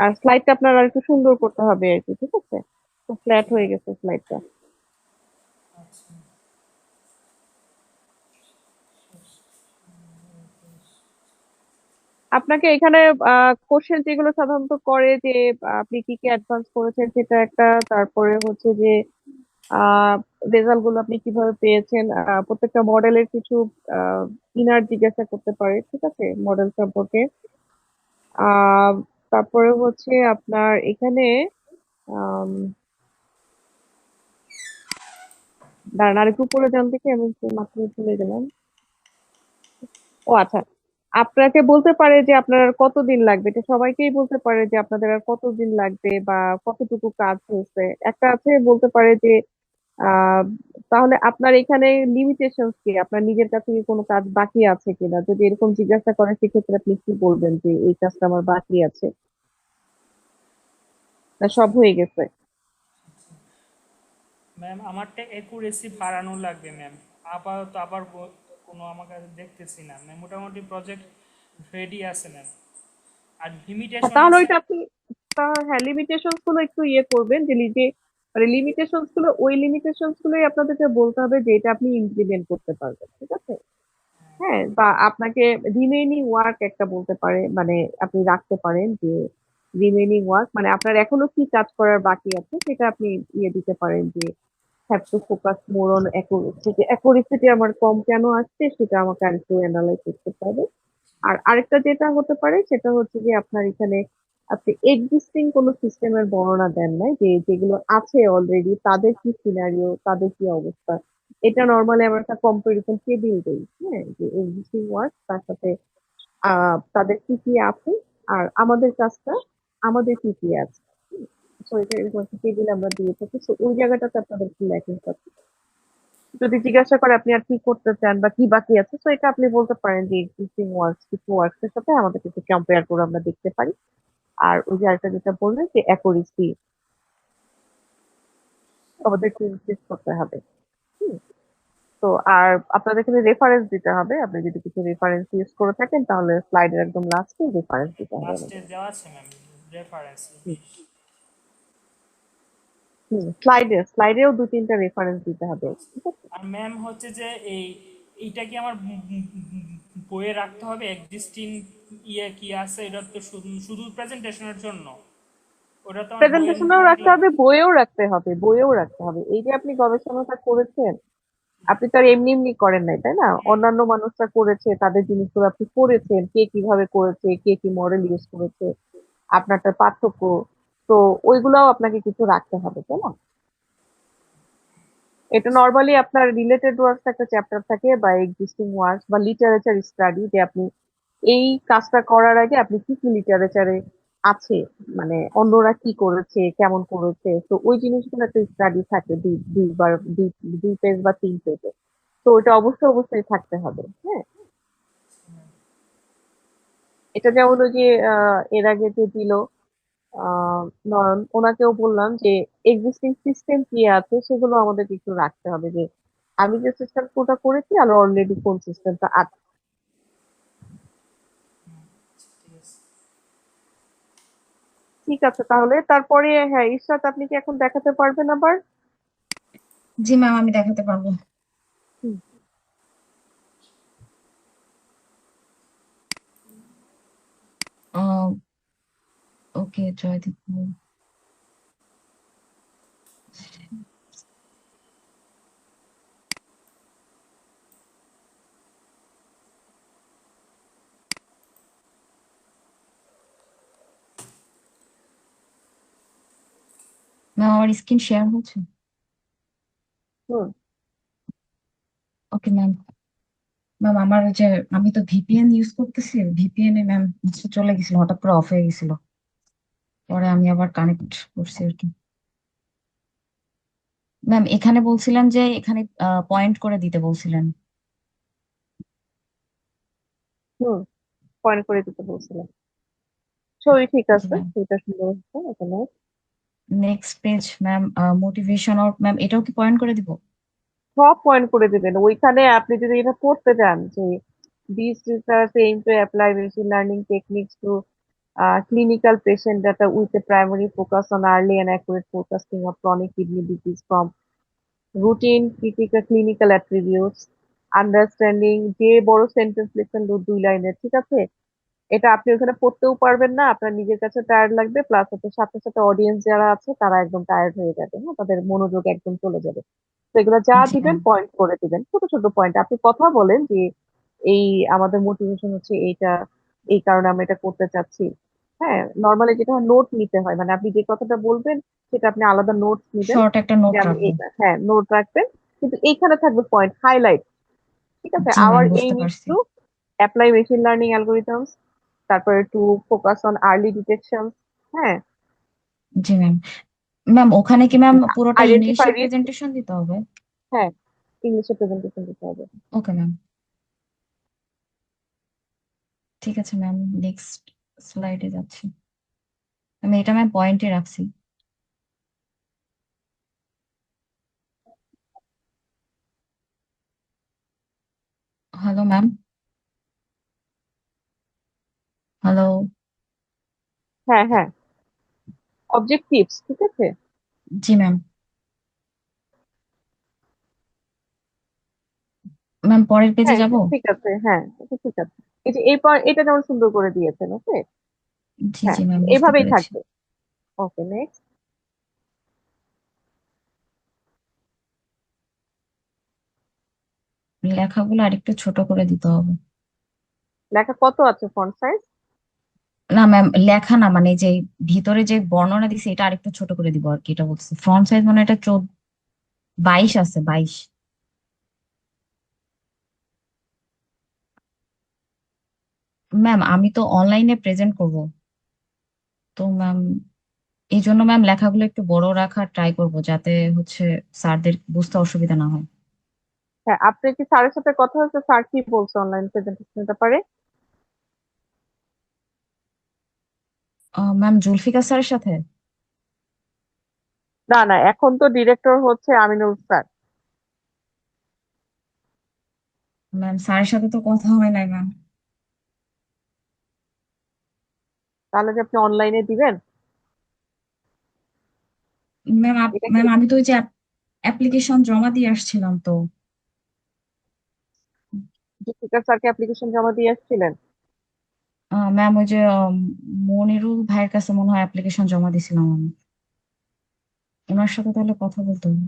আর স্লাইডটা আপনার আর একটু সুন্দর করতে হবে আর কি, ঠিক আছে? তো ফ্ল্যাট ঠিক হয়ে আছে। গেছে স্লাইডটা। আচ্ছা। আপনাকে এখানে কোশ্চেন যেগুলো সাধারণত করে যে আপনি কি কি অ্যাডভান্স করেছেন সেটা একটা, তারপরে হচ্ছে যে আহ রেজাল্ট গুলো আপনি কিভাবে পেয়েছেন, প্রত্যেকটা মডেলের কিছু ইনার জিজ্ঞাসা করতে পারে, ঠিক আছে, মডেল সম্পর্কে। আহ তারপরে হচ্ছে আপনার এখানে আম, দাঁড়ান আরেকটু উপরে যান থেকে, আমি একটু মাত্র ভুলে গেলাম। ও আচ্ছা, আপনাকে বলতে পারে যে আপনার আর কতদিন লাগবে, এটা সবাইকেই বলতে পারে যে আপনাদের আর কতদিন লাগবে বা কতটুকু কাজ হয়েছে। একটা আছে বলতে পারে যে আহ তাহলে আপনার এখানে লিমিটেশন কি, আপনার নিজের কাছে কি কোনো কাজ বাকি আছে কিনা, যদি এরকম জিজ্ঞাসা করে সেক্ষেত্রে আপনি কি বলবেন যে এই কাজটা আমার বাকি আছে, না সব হয়ে গেছে? ম্যাম আমারটা অ্যাকুরেসি বাড়ানো লাগবে ম্যাম। আপাতত আবার কোনো আমার কাছে দেখতেছি না ম্যাম, মোটামুটি প্রজেক্ট রেডি আছে ম্যাম। আর লিমিটেশন তাহলে আছে। ওইটা আপনি হ্যাঁ লিমিটেশনস গুলো একটু ইয়ে করবেন যে নিজে, মানে লিমিটেশনস গুলো, ওই লিমিটেশনস গুলোই আপনাদেরকে বলতে হবে যে এটা আপনি ইমপ্লিমেন্ট করতে পারবেন, ঠিক আছে? হ্যাঁ, বা আপনাকে রিমেইনিং ওয়ার্ক একটা বলতে পারে, মানে আপনি রাখতে পারেন যে রিমেইনিং ওয়ার্ক মানে আপনার এখনো কি কাজ করার বাকি আছে সেটা আপনি ইয়ে দিতে পারেন যে have to focus more on accuracy, যে অ্যাকুরেসিটি আমার কম কেন আসছে সেটা আমাকে আরেকটু অ্যানালাইজ করতে হবে। আর আরেকটা যেটা হতে পারে সেটা হচ্ছে যে আপনার এখানে আপনি এক্সিস্টিং কোনো সিস্টেমের বর্ণনা দেন নাই, যে যেগুলো আছে অলরেডি তাদের কি সিনারিও, তাদের কি অবস্থা। এটা নর্মালি আমরা একটা কম্পারিজন টেবিল দিই, হ্যাঁ, যে এক্সিস্টিং ওয়ার্ক তার সাথে তাদের কি কি আছে আর আমাদের কাজটা আমাদের কি কি আছে। তো এটা এরকম একটা টেবিল আমরা দিয়ে থাকি, তো ওই জায়গাটাতে আপনাদের কি ল্যাকিং আছে। যদি জিজ্ঞাসা করে আপনি আর কি করতে চান বা কি বাকি আছে, তো এটা আপনি বলতে পারেন যে এক্সিস্টিং ওয়ার্কস কিছু ওয়ার্কস এর সাথে আমাদের কিছু কম্পেয়ার করে আমরা দেখতে পারি। আর ওই যে আরেকটা যেটা বললেন যে অ্যাকুরেসি আমাদেরকে ইনক্রিজ করতে হবে। হুম। তো আর আপনাদের এখানে রেফারেন্স দিতে হবে, আপনি যদি কিছু রেফারেন্স ইউজ করে থাকেন তাহলে স্লাইডের একদম লাস্টে রেফারেন্স দিতে হবে লাস্টে আমাদের। দেওয়া আছে ম্যাম রেফারেন্স। হুম। স্লাইডে স্লাইডেও দু তিনটা রেফারেন্স দিতে হবে, ঠিক আছে? আর ম্যাম হচ্ছে যে এইটা কি আমার বইয়ে রাখতে হবে এক্সিস্টিং ইয়ে কি আছে, এটা তো শুধু শুধু প্রেজেন্টেশনের জন্য, ওটা তো আমার বইয়ের প্রেজেন্টেশনেও রাখতে রাখলে হবে, বইয়েও রাখতে হবে, বইয়েও রাখতে হবে। এই যে আপনি গবেষণাটা করেছেন, আপনি তো আর এমনি এমনি করেন নাই, তাই না? অন্যান্য মানুষরা করেছে, তাদের জিনিসগুলো আপনি পড়েছেন, কে কিভাবে করেছে, কে কি মডেল ইউজ করেছে, আপনারটা পার্থক্য। তো ওইগুলাও আপনাকে কিছু রাখতে হবে, তাই না? এটা নর্মালি আপনার রিলেটেড ওয়ার্কস একটা চ্যাপ্টার থাকে বা এক্সিস্টিং ওয়ার্কস বা লিটারেচার স্টাডি, যে আপনি এই কাজটা করার আগে আপনি কি কি লিটারেচারে আছে, মানে অন্যরা কি করেছে, কেমন করেছে, তো ওই জিনিসগুলো একটা স্টাডি থাকে দুই পেজ বা তিন পেজে। তো ওটা অবশ্যই অবশ্যই থাকতে হবে, হ্যাঁ। এটা যেমন ওই যে এর আগে যে দিল আহ নয়ন, ওনাকেও বললাম যে এক্সিস্টিং সিস্টেম কি আছে সেগুলো আমাদের একটু রাখতে হবে, যে আমি যে সিস্টেমটা করেছি আর অলরেডি কোন সিস্টেমটা আছে। ঠিক আছে। ঠিক আছে, তাহলে তারপরে হ্যাঁ ইশরাত, আপনি কি এখন দেখাতে পারবেন আবার? জি ম্যাম, আমি দেখাতে পারবো। হুম। ওকে জয়দীপ। ম্যাম আমার স্ক্রিন শেয়ার হচ্ছে। হুম। Okay ma'am. ম্যাম আমার ওই যে আমি তো ভিপিএন ইউজ করতেছি, ভিপিএন এ ম্যাম চলে গেছিল, হঠাৎ করে অফ হয়ে গেছিল, পরে আমি আবার কানেক্ট করছি আর কি। ম্যাম এখানে বলছিলেন যে এখানে পয়েন্ট করে দিতে বলছিলেন। হুম, পয়েন্ট করে দিতে বলছিলাম। ছবি ঠিক জি আছে, ম্যাম। ছবিটা সুন্দর হচ্ছে এখানে। Next page ma'am, motivation or ma'am এটাও কি পয়েন্ট করে দিব? সব পয়েন্ট করে দিবেন ওইখানে। আপনি যদি এটা পড়তে চান যে these research aim to apply machine learning techniques to clinical patient data with a primary focus on early and accurate forecasting of chronic kidney disease from routine critical clinical attributes, understanding যে বড় sentence লিখছেন 2 লাইনের, ঠিক আছে? এটা আপনি ওখানে পড়তেও পারবেন না, আপনার নিজের কাছে টায়ার্ড লাগবে, প্লাস হচ্ছে সাথে সাথে অডিয়েন্স যারা আছে তারা একদম টায়ার্ড হয়ে যাবে, হ্যাঁ, তাদের মনোযোগ একদম চলে যাবে। তো এগুলো যা জি দিবেন ম্যাম। পয়েন্ট করে দিবেন, ছোট ছোট পয়েন্ট। আপনি কথা বলেন যে এই আমাদের মোটিভেশন হচ্ছে এইটা, এই কারণে আমরা এটা করতে চাচ্ছি। হ্যাঁ, নর্মালি যেটা নোট নিতে হয়, মানে আপনি যে কথাটা বলবেন সেটা আপনি আলাদা নোটস নিবেন, শর্ট একটা যে নোট আমি রাখবো। এইটা, হ্যাঁ, নোট রাখবেন। কিন্তু এইখানে থাকবে পয়েন্ট হাইলাইট, ঠিক আছে? জি ম্যাম, আওয়ার বুঝতে এইম ইজ পারছি। To apply machine learning algorithms, তারপরে to focus on early detection, হ্যাঁ, জি ম্যাম। ম্যাম ওখানে কি ম্যাম পুরোটা আইডেন্টিফাই ইংলিশে রিস্ক, প্রেজেন্টেশন দিতে হবে? হ্যাঁ, ইংলিশে প্রেজেন্টেশন দিতে হবে। ওকে ম্যাম, ঠিক আছে ম্যাম। নেক্সট স্লাইডে যাচ্ছি। আমি এটা ম্যাম পয়েন্টে রাখছি। Hello ma'am. হ্যালো। হ্যাঁ, হ্যাঁ, অবজেক্টিভস, ঠিক আছে। জি ম্যাম। ম্যাম পরের পেজে হ্যাঁ, যাব? এটা ঠিক আছে, হ্যাঁ, এটা ঠিক আছে। এই যে এই এটা যেমন সুন্দর করে দিয়েছেন, ওকে। জি হ্যাঁ, জি ম্যাম, বুঝতে এভাবেই পেরেছি। থাকবে। ওকে, নেক্সট। লেখাগুলো আরেকটু ছোট করে দিতে হবে। লেখা কত আছে ফন্ট সাইজ? না ম্যাম, লেখা না, মানে যে ভিতরে যে বর্ণনা দিছে এটা আরেকটু ছোট করে দিব আর কি, এটা বলছি। ফ্রন্ট সাইজ মানে এটা 22 আছে, 22। ম্যাম আমি তো অনলাইনে প্রেজেন্ট করব, তো ম্যাম এই জন্য ম্যাম লেখাগুলো একটু বড় রাখার ট্রাই করব, যাতে হচ্ছে স্যারদের বুঝতে অসুবিধা না হয়। হ্যাঁ, আপনার কি স্যারের সাথে কথা হয়েছে? স্যার কি বলছে অনলাইন প্রেজেন্টেশনের ব্যাপারে? ম্যাম জুলফিকার স্যারের সাথে? না, না, এখন তো ডিরেক্টর হচ্ছে আমিনুল স্যার। ম্যাম স্যারের সাথে তো কথা হয় নাই ম্যাম। তাহলে যে আপনি অনলাইনে দিবেন ম্যাম এটা কি? ম্যাম আমি তো ওই যে অ্যাপ্লিকেশন জমা দিয়ে আসছিলাম তো। জুলফিকার স্যারকে অ্যাপ্লিকেশন জমা দিয়ে আসছিলেন? ম্যাম ওই যে মনিরুল ভাইয়ের কাছে মনে হয় অ্যাপ্লিকেশন জমা দিছিলাম আমি। ওনার সাথে তাহলে কথা বলতে হবে।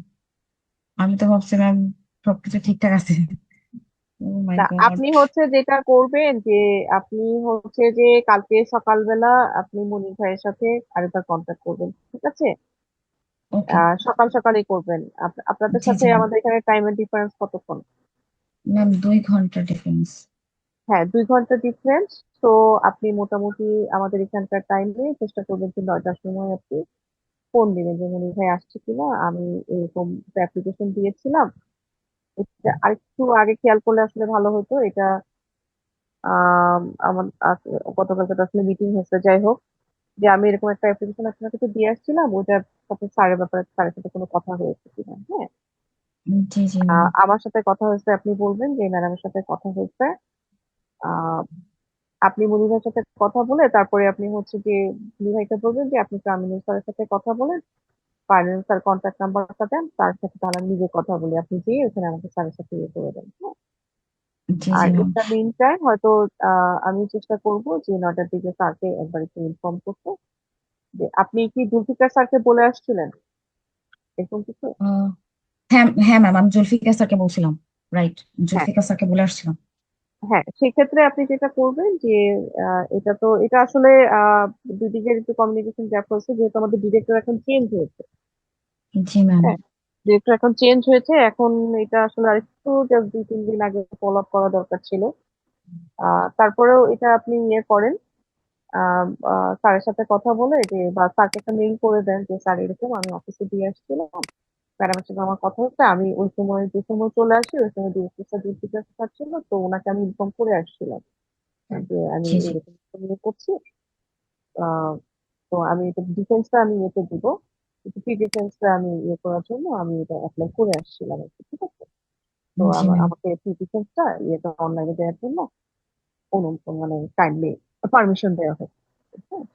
আমি তো ভাবছি ম্যাম সবকিছু ঠিকঠাক আছে। ও মাই না, গড। আপনি হচ্ছে যেটা করবেন যে আপনি হচ্ছে যে কালকে সকালবেলা আপনি মনির ভাইয়ের সাথে আরেকবার কন্ট্যাক্ট করবেন, ঠিক আছে? ওকে। সকাল সকালই করবেন। আপনাদের জি সাথে জি ম্যাম। আমাদের এখানে টাইমের ডিফারেন্স কতক্ষণ? ম্যাম 2 ঘন্টা ডিফারেন্স। হ্যাঁ, 2 ঘন্টা ডিফারেন্স। তো আপনি মোটামুটি আমাদের এখানকার টাইমে চেষ্টা করবেন যে 9টার সময় আপনি ফোন দিবেন যে মনির ভাই আসছে কিনা, আমি এরকম অ্যাপ্লিকেশন দিয়েছিলাম। এটা আরেকটু আগে খেয়াল করলে আসলে ভালো হতো। এটা আমার গতকালকে তো আসলে মিটিং হয়েছে, যাই হোক, যে আমি এরকম একটা অ্যাপ্লিকেশন আপনার কাছে দিয়ে আসছিলাম, ওটার সাথে স্যারের ব্যাপারে স্যারের সাথে কোনো কথা হয়েছে কিনা, হ্যাঁ। জি জি ম্যাম। আমার সাথে কথা হয়েছে, আপনি বলবেন যে ম্যাডামের সাথে কথা হয়েছে। আহ আপনি মনির সাথে কথা বলে তারপরে আপনি হচ্ছে যে মুনি ভাইকে বলবেন যে আপনি আমিনুল স্যারের সাথে কথা বলেন, ফাইনাল স্যার কন্ট্যাক্ট নাম্বারটা দেন, তার সাথে তাহলে আমি নিজে কথা বলি, আপনি যেয়ে ওখানে আমাকে স্যারের সাথে ইয়ে করে দেন, হ্যাঁ? জি আর জি ম্যাম। ইন মিন টাইম হয়তো আমি চেষ্টা করব যে 9টার দিকে স্যারকে একবার একটু ইনফর্ম করতে, যে আপনি কি জুলফিকার স্যারকে বলে আসছিলেন এরকম কিছু? আহ, হ্যাঁ হ্যাঁ ম্যাম, আমি জুলফিকার স্যারকে বলছিলাম। রাইট, হ্যাঁ, জুলফিকার স্যারকে বলে আসছিলাম। হ্যাঁ, সেক্ষেত্রে আপনি যেটা করবেন যে এটা আসলে আহ দুই দিকের একটু কমিউনিকেশন গ্যাপ হয়েছে, যেহেতু আমাদের ডিরেক্টর এখন চেঞ্জ হয়েছে। জি ম্যাম। হ্যাঁ, ডিরেক্টর এখন চেঞ্জ হয়েছে, এখন এটা আসলে আরেকটু জাস্ট 2-3 দিন আগে ফলো আপ করা দরকার ছিল। তারপরেও এটা আপনি ইয়ে করেন, স্যারের সাথে কথা বলে যে, বা স্যারকে একটা মেইল করে দেন যে স্যার এরকম আমি অফিসে দিয়ে আসছিলাম, ম্যাডামের সাথে আমার কথা হচ্ছে, আমি ওই সময় যে সময় চলে আসি ওই সময় ডিরেক্টর স্যার ডিউটি ছিল, তো ওনাকে আমি ইনফর্ম করে আসছিলাম যে আমি জি জি। এরকম একটা ইয়ে করছি। আহ তো আমি এটা ডিটেলসটা আমি ইয়েতে দিব, ফ্রি ডিফেন্সটা আমি ইয়ে করার জন্য আমি এটা অ্যাপ্লাই করে আসছিলাম আর কি, ঠিক আছে? তো জি ম্যাম। আমাকে ফ্রি ডিফেন্সটা ইয়েটা অনলাইনে দেওয়ার জন্য মানে কাইন্ডলি পারমিশন দেওয়া হয়। হ্যাঁ,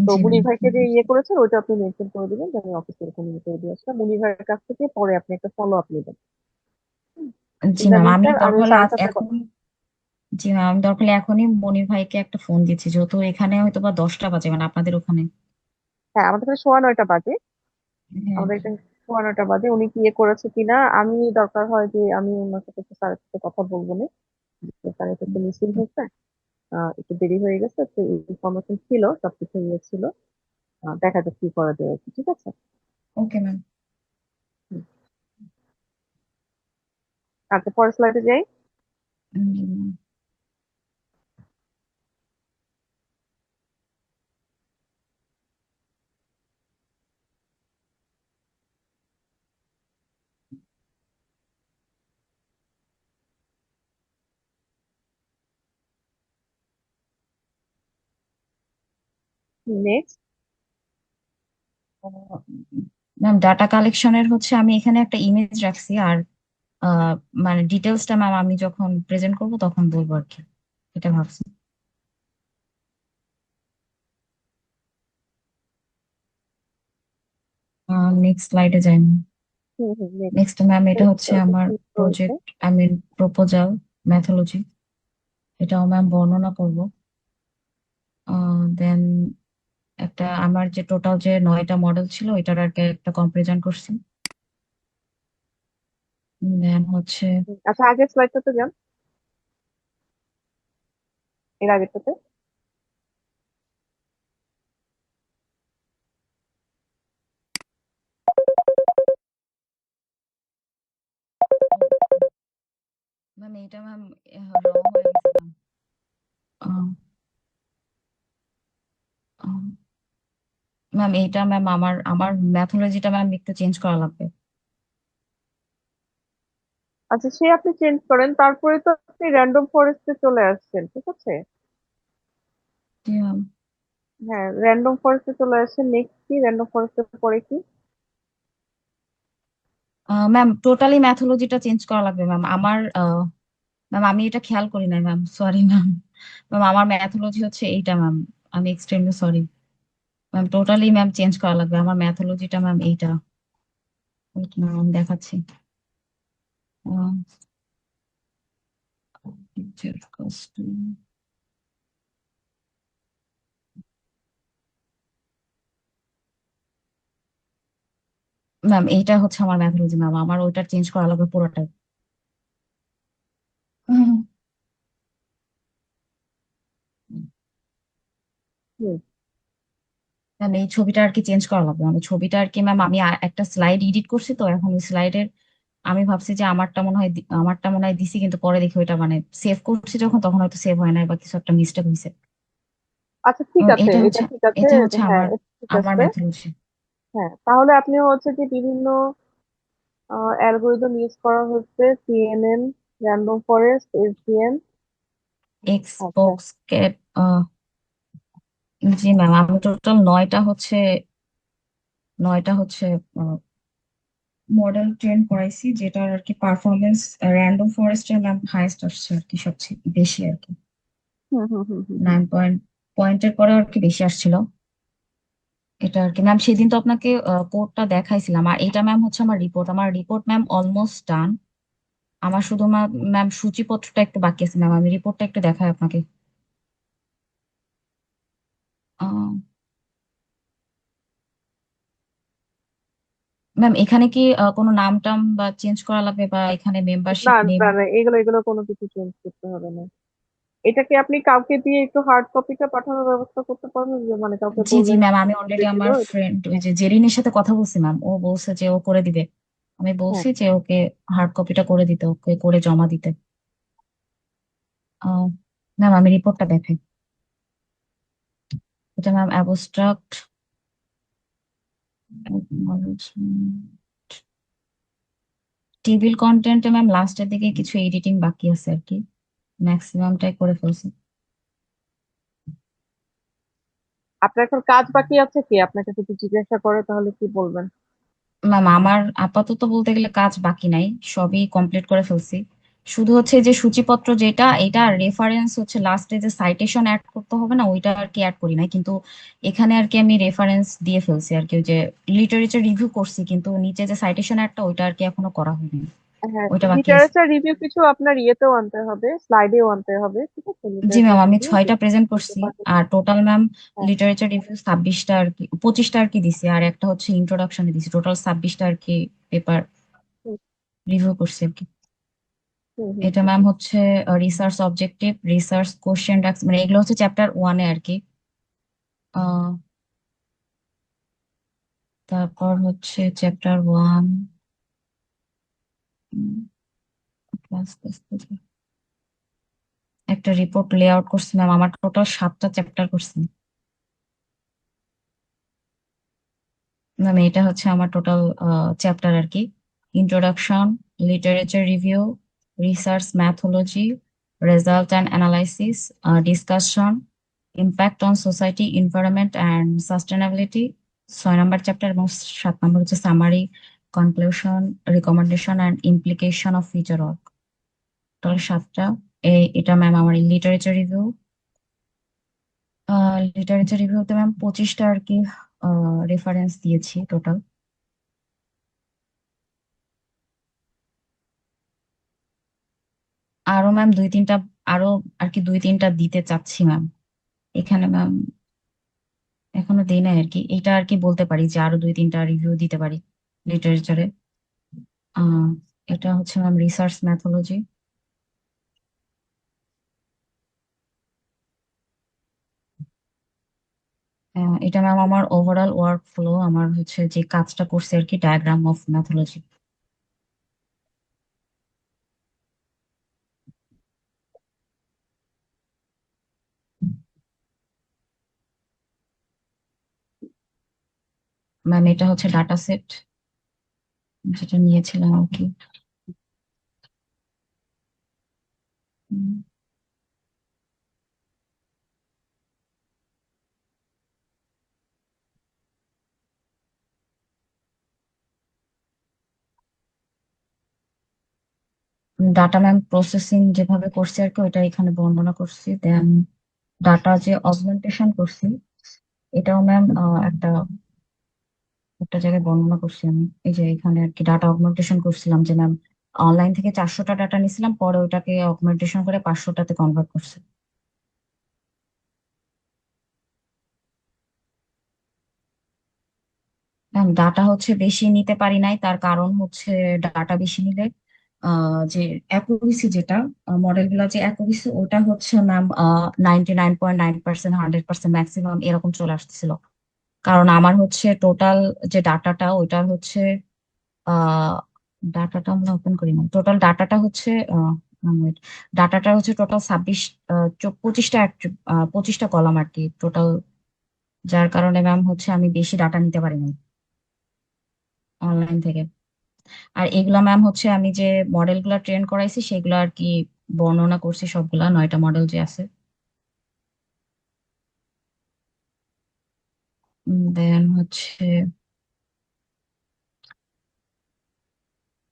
তো জি মুনির ম্যাম। ভাইকে যে ইয়ে করেছেন ওইটা আপনি মেনশন করে দিবেন যে আমি অফিসে এরকম ইয়ে করে দিয়ে আসলাম। মুনির ভাইয়ের কাছ থেকে পরে আপনি একটা ফলো আপ নেবেন। জি ইন দ্য ম্যাম, মিন আমি টাইম আমি দরকার হলে স্যারের সাথে এখন, জি ম্যাম আমি দরকার হলে এখনই মনির ভাইকে একটা ফোন দিচ্ছি, যেহেতু এখানে হয়তো বা 10টা বাজে, মানে আপনাদের ওখানে। হ্যাঁ, আমাদের এখানে 9:15 বাজে। হ্যাঁ। আমাদের এখানে 9:15 বাজে। উনি কি ইয়ে করেছে কিনা আমি দরকার হয় যে আমি ওনার সাথে একটু স্যারের সাথে কথা বলবো না, যে স্যার এটা একটু মিসিং হয়েছে, একটু দেরি হয়ে গেছে, তো ইনফরমেশন ছিল, সবকিছু ইয়ে ছিল। দেখা যাক কি করা যায় আর কি, ঠিক আছে? Okay ma'am. আচ্ছা, পরের স্লাইডে যাই। নেক্সট। ম্যাম ডাটা কালেকশনের হচ্ছে আমি এখানে একটা ইমেজ রাখছি, আর আহ, মানে ডিটেলসটা ম্যাম আমি যখন প্রেজেন্ট করব তখন বলবো আর কি, এটা ভাবছি। নেক্সট স্লাইডে যাই। হুম হুম, নেক্সট। নেক্সট ম্যাম এটা হচ্ছে আমার রয়েছে। প্রজেক্ট, আই মিন প্রপোজাল, ম্যাথোলজি, এটাও ম্যাম বর্ণনা করব। দেন একটা আমার যে টোটাল যে 9টা মডেল ছিল এটার আর কি একটা কম্পারিজন করছি। দেন হচ্ছে আচ্ছা, আগের স্লাইডটাতে যান, এর আগেরটাতে। ম্যাম এইটা ম্যাম রং হয়ে গেছে ম্যাম। ম্যাম এইটা ম্যাম আমার আমার ম্যাথোলজিটা ম্যাম একটু চেঞ্জ করা লাগবে। আচ্ছা, সে আপনি চেঞ্জ করেন, তারপরে তো আপনি র্যান্ডম ফরেস্টে চলে আসছেন, ঠিক আছে? জি ম্যাম। হ্যাঁ, র্যান্ডম ফরেস্টে চলে আসছেন। নেক্সট কি র্যান্ডম ফরেস্টের পরে কি? ম্যাম টোটালি ম্যাথোলজিটা চেঞ্জ করা লাগবে ম্যাম আমার। ম্যাম আমি এটা খেয়াল করি না ম্যাম, সরি ম্যাম। ম্যাম আমার ম্যাথোলজি হচ্ছে এইটা ম্যাম, আমি extremely sorry ma'am, totally ma'am change করা লাগবে আমার ম্যাথোলজিটা ম্যাম এইটা। Wait, ম্যাম আমি দেখাচ্ছি। Picture costume. ম্যাম এইটা হচ্ছে আমার ম্যাথোলজি ম্যাম, আমার ওইটা চেঞ্জ করা লাগবে পুরোটাই। হুম। ম্যাম এই ছবিটা আর কি চেঞ্জ করা লাগবে, মানে ছবিটা আর কি ম্যাম আমি একটা স্লাইড এডিট করছি, তো এখন ওই স্লাইডের আমি ভাবছি যে আমারটা মনে হয় দিছি, কিন্তু পরে দেখি ওইটা মানে সেভ করছি যখন তখন হয়তো সেভ হয় নাই বা কিছু একটা মিস্টেক হয়েছে। আচ্ছা, ঠিক ম্যাম আছে, এটা এটা হচ্ছে, ঠিক আছে। এটা হচ্ছে হ্যাঁ, আমার এটা ঠিক আমার আছে। ম্যাথোলজি। হ্যাঁ, তাহলে আপনি হচ্ছে যে বিভিন্ন অ্যালগোরিদম ইউজ করা হচ্ছে, CNN, random forest, SVN. X আচ্ছা। Box cat. জি ম্যাম আমি টোটাল 9টা হচ্ছে মডেল ট্রেন করাইছি, যেটার আর কি পারফরমেন্স র্যান্ডম ফরেস্টের ম্যাম হাইয়েস্ট আসছে আর কি, সবচেয়ে বেশি আর কি। হুম হুম হুম হুম হুম। 9 পয়েন্টের পরে আর কি বেশি আসছিল। এটা আর কি ম্যাম সেদিন তো আপনাকে কোডটা দেখাইছিলাম, আর এটা ম্যাম হচ্ছে আমার রিপোর্ট ম্যাম অলমোস্ট ডান। আমার শুধু ম্যাম সূচিপত্রটা একটু বাকি আছে ম্যাম, আমি রিপোর্টটা একটু দেখাই আপনাকে। ম্যাম এখানে কি কোনো নাম টাম বা চেঞ্জ করা লাগবে, বা এখানে না মেম্বারশিপ নেম? না না, এগুলো এগুলো কোনো কিছু চেঞ্জ করতে হবে না। এটাকে আপনি কাউকে দিয়ে একটু হার্ড কপিটা পাঠানোর ব্যবস্থা করতে পারবেন, যে মানে কাউকে জি জি বললেন ম্যাম, যে আমি করে অলরেডি দিল আমার ফ্রেন্ড ওই যে জেরিনের সাথে কথা বলছি ম্যাম, ও বলছে যে ও করে দিবে। আমি হ্যাঁ। বলছি যে ওকে হার্ড কপিটা করে দিতে, ওকে করে জমা দিতে। ম্যাম আমি রিপোর্টটা দেখাই। এটা ম্যাম অ্যাবস্ট্রাক্ট, টেবিল কন্টেন্টে ম্যাম লাস্টের দিকে কিছু এডিটিং বাকি আছে আর কি, ম্যাক্সিমামটাই করে ফেলছি। আপনার এখন কাজ বাকি আছে কি? আপনাকে যদি জিজ্ঞাসা করে তাহলে কি বলবেন? ম্যাম আমার আপাতত বলতে গেলে কাজ বাকি নাই, সবই কমপ্লিট করে ফেলছি। শুধু হচ্ছে যে সূচিপত্র যেটা, এটা রেফারেন্স হচ্ছে লাস্টে যে সাইটেশন অ্যাড করতে হবে না, ওইটা আর কি অ্যাড করি নাই, কিন্তু এখানে আর কি আমি রেফারেন্স দিয়ে ফেলছি আর কি, ওই যে লিটারেচার রিভিউ করছি, কিন্তু নিচে যে সাইটেশন অ্যাডটা ওইটা আর কি এখনো করা হয়নি, হ্যাঁ, ওইটা বাকি আছে। লিটারেচার রিভিউ কিছু আপনার ইয়েতেও আনতে হবে, স্লাইডেও আনতে হবে, ঠিক আছে? জি ম্যাম, লিটারেচার আমি রিভিউ 6টা প্রেজেন্ট করছি। আর টোটাল ম্যাম হ্যাঁ। লিটারেচার রিভিউ 26টা আর কি, 25টা আর কি দিছি, আর একটা হচ্ছে ইন্ট্রোডাকশনে দিছি, টোটাল 26টা আর কি পেপার হুম, রিভিউ করছি আর কি। হুম, হুম, এটা হুম, ম্যাম হুম। হচ্ছে রিসার্চ অবজেক্টিভ, রিসার্চ কোশ্চেন, মানে এগুলো হচ্ছে চ্যাপ্টার 1-এ আর কি। আহ, তারপর হচ্ছে চ্যাপ্টার 1, একটা রিপোর্ট লেআউট করছি ম্যাম, আমার টোটাল 7টা চ্যাপ্টার করছি ম্যাম। এটা হচ্ছে আমার টোটাল চ্যাপ্টার আর কি। Introduction, literature review, research methodology, result and analysis, discussion, impact on society, environment and sustainability, 6 number chapter, এবং 7 নম্বর হচ্ছে summary, conclusion, recommendation and implication of future work. Total 7টা। এটা ম্যাম আমার লিটারেচার রিভিউ। লিটারেচার রিভিউতে ma'am 25টা আর কি reference দিয়েছি টোটাল। আরো ম্যাম 2-3টা, আরো আর কি 2-3টা দিতে চাচ্ছি ম্যাম এখানে ম্যাম, এখনো দেই নাই আর কি। এটা আর কি বলতে পারি যে আরো 2-3টা রিভিউ দিতে পারি লিটারেচারে। আহ এটা হচ্ছে ম্যাম রিসার্চ ম্যাথোলজি। এটা ম্যাম আমার ওভারঅল ওয়ার্ক ফ্লো, আমার হচ্ছে যে কাজটা করছে আর কি, ডায়াগ্রাম অফ ম্যাথোলজি। ম্যাম এটা হচ্ছে ডাটা সেট যেটা নিয়েছিলাম আর কি। ডাটা ম্যাম প্রসেসিং যেভাবে করছি আর কি, ওইটা এখানে বর্ণনা করছি। দেন ডাটা যে অগমেন্টেশন করছি, এটাও ম্যাম একটা একটা জায়গায় বর্ণনা করছি আমি। এই যে এখানে আর কি ডাটা অগমেন্টেশন করছিলাম, যে ম্যাম অনলাইন থেকে 400টা ডাটা নিছিলাম, পরে ওটাকে অগমেন্টেশন করে 500টাতে কনভার্ট করছে। ম্যাম ডাটা হচ্ছে বেশি নিতে পারি নাই, তার কারণ হচ্ছে ডাটা বেশি নিলে যে অ্যাকুরেসি, যেটা মডেল গুলা যে অ্যাকুরেসি, ওটা হচ্ছে ম্যাম 99.9%, 100% ম্যাক্সিমাম এরকম চলে আসছিল। কারণ আমার হচ্ছে টোটাল যে ডাটাটা, ওইটার হচ্ছে আহ ডাটাটা আমরা ওপেন করি না, টোটাল ডাটাটা হচ্ছে ডাটাটা হচ্ছে টোটাল 25টা কলাম আর কি টোটাল, যার কারণে ম্যাম হচ্ছে আমি বেশি ডাটা নিতে পারি নাই অনলাইন থেকে। আর এগুলা ম্যাম হচ্ছে আমি যে মডেল গুলা ট্রেন করাইছি সেগুলো আর কি বর্ণনা করছি, সবগুলা 9টা মডেল যে আছে। দেন হচ্ছে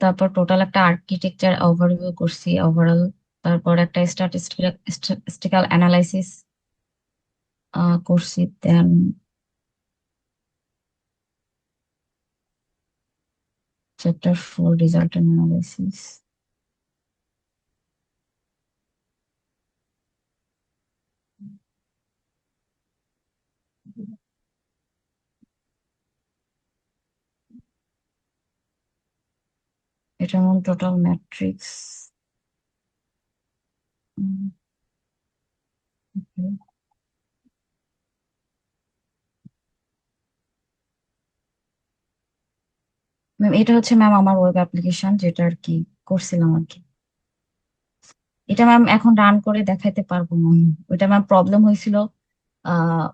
তারপর টোটাল একটা আর্কিটেকচার ওভারভিউ করছি ওভারঅল। তারপর একটা স্ট্যাটিস্টিক্যাল অ্যানালাইসিস করছি। দেন চ্যাপ্টার 4, রেজাল্ট অ্যানালাইসিস। এটা আমার টোটাল ম্যাট্রিক্স। ম্যাম এটা হচ্ছে ম্যাম আমার ওয়েব অ্যাপ্লিকেশন, যেটা আর কি করছিলাম আর কি। এটা ম্যাম এখন রান করে দেখাইতে পারবো না, ওইটা ম্যাম প্রবলেম হয়েছিল।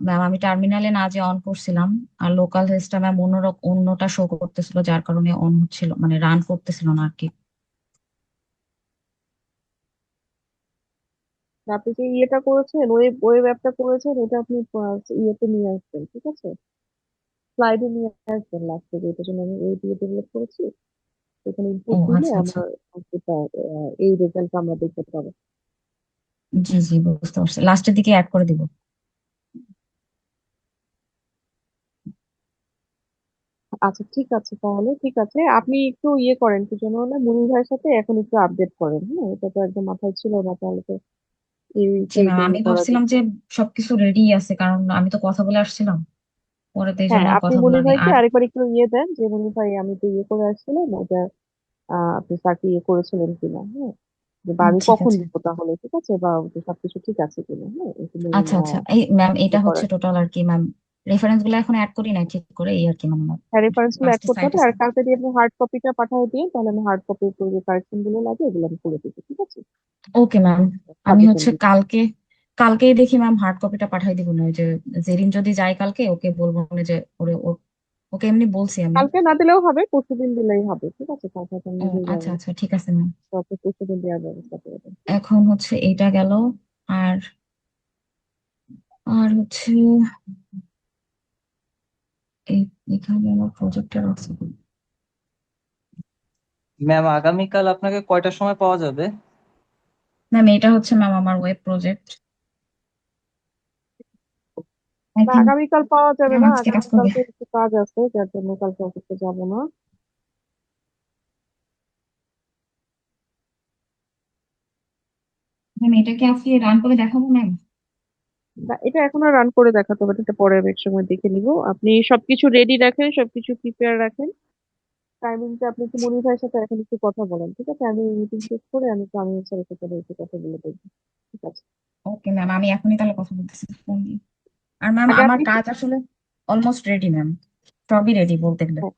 ম্যাম আমি টার্মিনালে না যে অন করছিলাম, আর লোকাল হোস্টটা ম্যাম অন্যটা শো করতেছিল, যার কারণে অন হচ্ছিল, মানে রান করতেছিল না আর কি। আপনি যে ইয়েটা করেছেন, ওয়েব অ্যাপটা করেছেন, এটা আপনি ইয়েতে নিয়ে আসবেন, ঠিক আছে? স্লাইডে নিয়ে আসবেন লাস্টে, যে এটার জন্য আমি এই দিয়ে ডেভেলপ করেছি। এখানে ও ইনপুট দিলে আচ্ছা আচ্ছা, আমার এটা এই রেজাল্ট আমরা দেখতে পাবো। জি জি বুঝতে পারছি, লাস্টের দিকে অ্যাড করে দিব। আচ্ছা ঠিক আছে, তাহলে ঠিক আছে, আপনি একটু ইয়ে করেন, কি জন্য হলে মনির ভাইয়ের সাথে এখন একটু আপডেট করেন। হ্যাঁ, এটা তো একদম মাথায় ছিল না, তাহলে তো জি ম্যাম, এইটা আমি নিয়ে করা ভাবছিলাম যেত। যে সবকিছু রেডি আছে, কারণ আমি তো কথা বলে আসছিলাম, পরে তো এই হ্যাঁ, জন্য আর আপনি কথা মনির বলার নেই ভাইকে আর। আরেকবার একটু ইয়ে দেন, যে মনির ভাই আমি তো ইয়ে করে আসছিলাম ওটা, আপনি স্যারকে ইয়ে করেছিলেন কিনা। হ্যাঁ, যে বা আমি ঠিক কখন আছে। দিব তাহলে, ঠিক আছে, বা যে সবকিছু ঠিক আছে কিনা। হ্যাঁ, একটু আচ্ছা আচ্ছা, এই ম্যাম এটা ইয়ে হচ্ছে করার। টোটাল আর কি ম্যাম, রেফারেন্স গুলো এখন অ্যাড করি নাই ঠিক করে, এই আর কি ম্যাম। হ্যাঁ, রেফারেন্স গুলো অ্যাড লাস্টে করতে হবে, সাইটে। আর কালকে দিয়ে আপনি হার্ড কপিটা পাঠিয়ে দিন, তাহলে আমি হার্ড কপির যে কারেকশন গুলো লাগে এগুলো আমি করে দিচ্ছি, ঠিক আছে? ওকে ম্যাম, আমি সাজেশন হচ্ছে দিচ্ছি। কালকেই দেখি ম্যাম হার্ড কপিটা পাঠাই দিব না, ওই যে জেরিন যদি যায় কালকে ওকে বলবো না যে ওকে এমনি বলছি আমি। কালকে না দিলেও হবে, পরশুদিন দিলেই হবে, ঠিক আছে? কালকে তো আমি ও বুঝেই আচ্ছা যাবো। আচ্ছা, ঠিক আছে ম্যাম। তো আপনি পরশুদিন দেওয়ার ব্যবস্থা করে দেন। এখন হচ্ছে এইটা গেল, আর আর হচ্ছে এই এখানে আমার প্রজেক্টর আছে। ম্যাম আগামীকাল আপনাকে কয়টার সময় পাওয়া যাবে? ম্যাম এটা হচ্ছে ম্যাম আমার ওয়েব প্রজেক্ট, আই না, থিঙ্ক আগামীকাল পাওয়া যাবে ম্যাম না, আজকে কাজ করবে। আগামীকালকে একটু কাজ আছে, যার জন্য কালকে অফিসে যাবো না। ম্যাম এটা কি আজকে রান করে দেখাবো ম্যাম? না, এটা এখন আর রান করে দেখাতে হবে না, এটা পরে আমি এক সময় দেখে নিব। আপনি সবকিছু রেডি রাখেন, সবকিছু প্রিপেয়ার রাখেন। টাইমিংটা আপনি একটু মনির ভাইয়ের সাথে এখন একটু কথা বলেন, ঠিক আছে? আমি মিটিং শেষ করে আমি তো আমি স্যারের সাথে একটু কথা বলে দেখবো, ঠিক আছে? ওকে ম্যাম, আমি এখনই তাহলে কথা বলতেছি ফোন দিয়ে। আর ম্যাম আগে আমার আপনি কাজ আসলে অলমোস্ট রেডি ম্যাম, সবই রেডি বলতে গেলে। হ্যাঁ,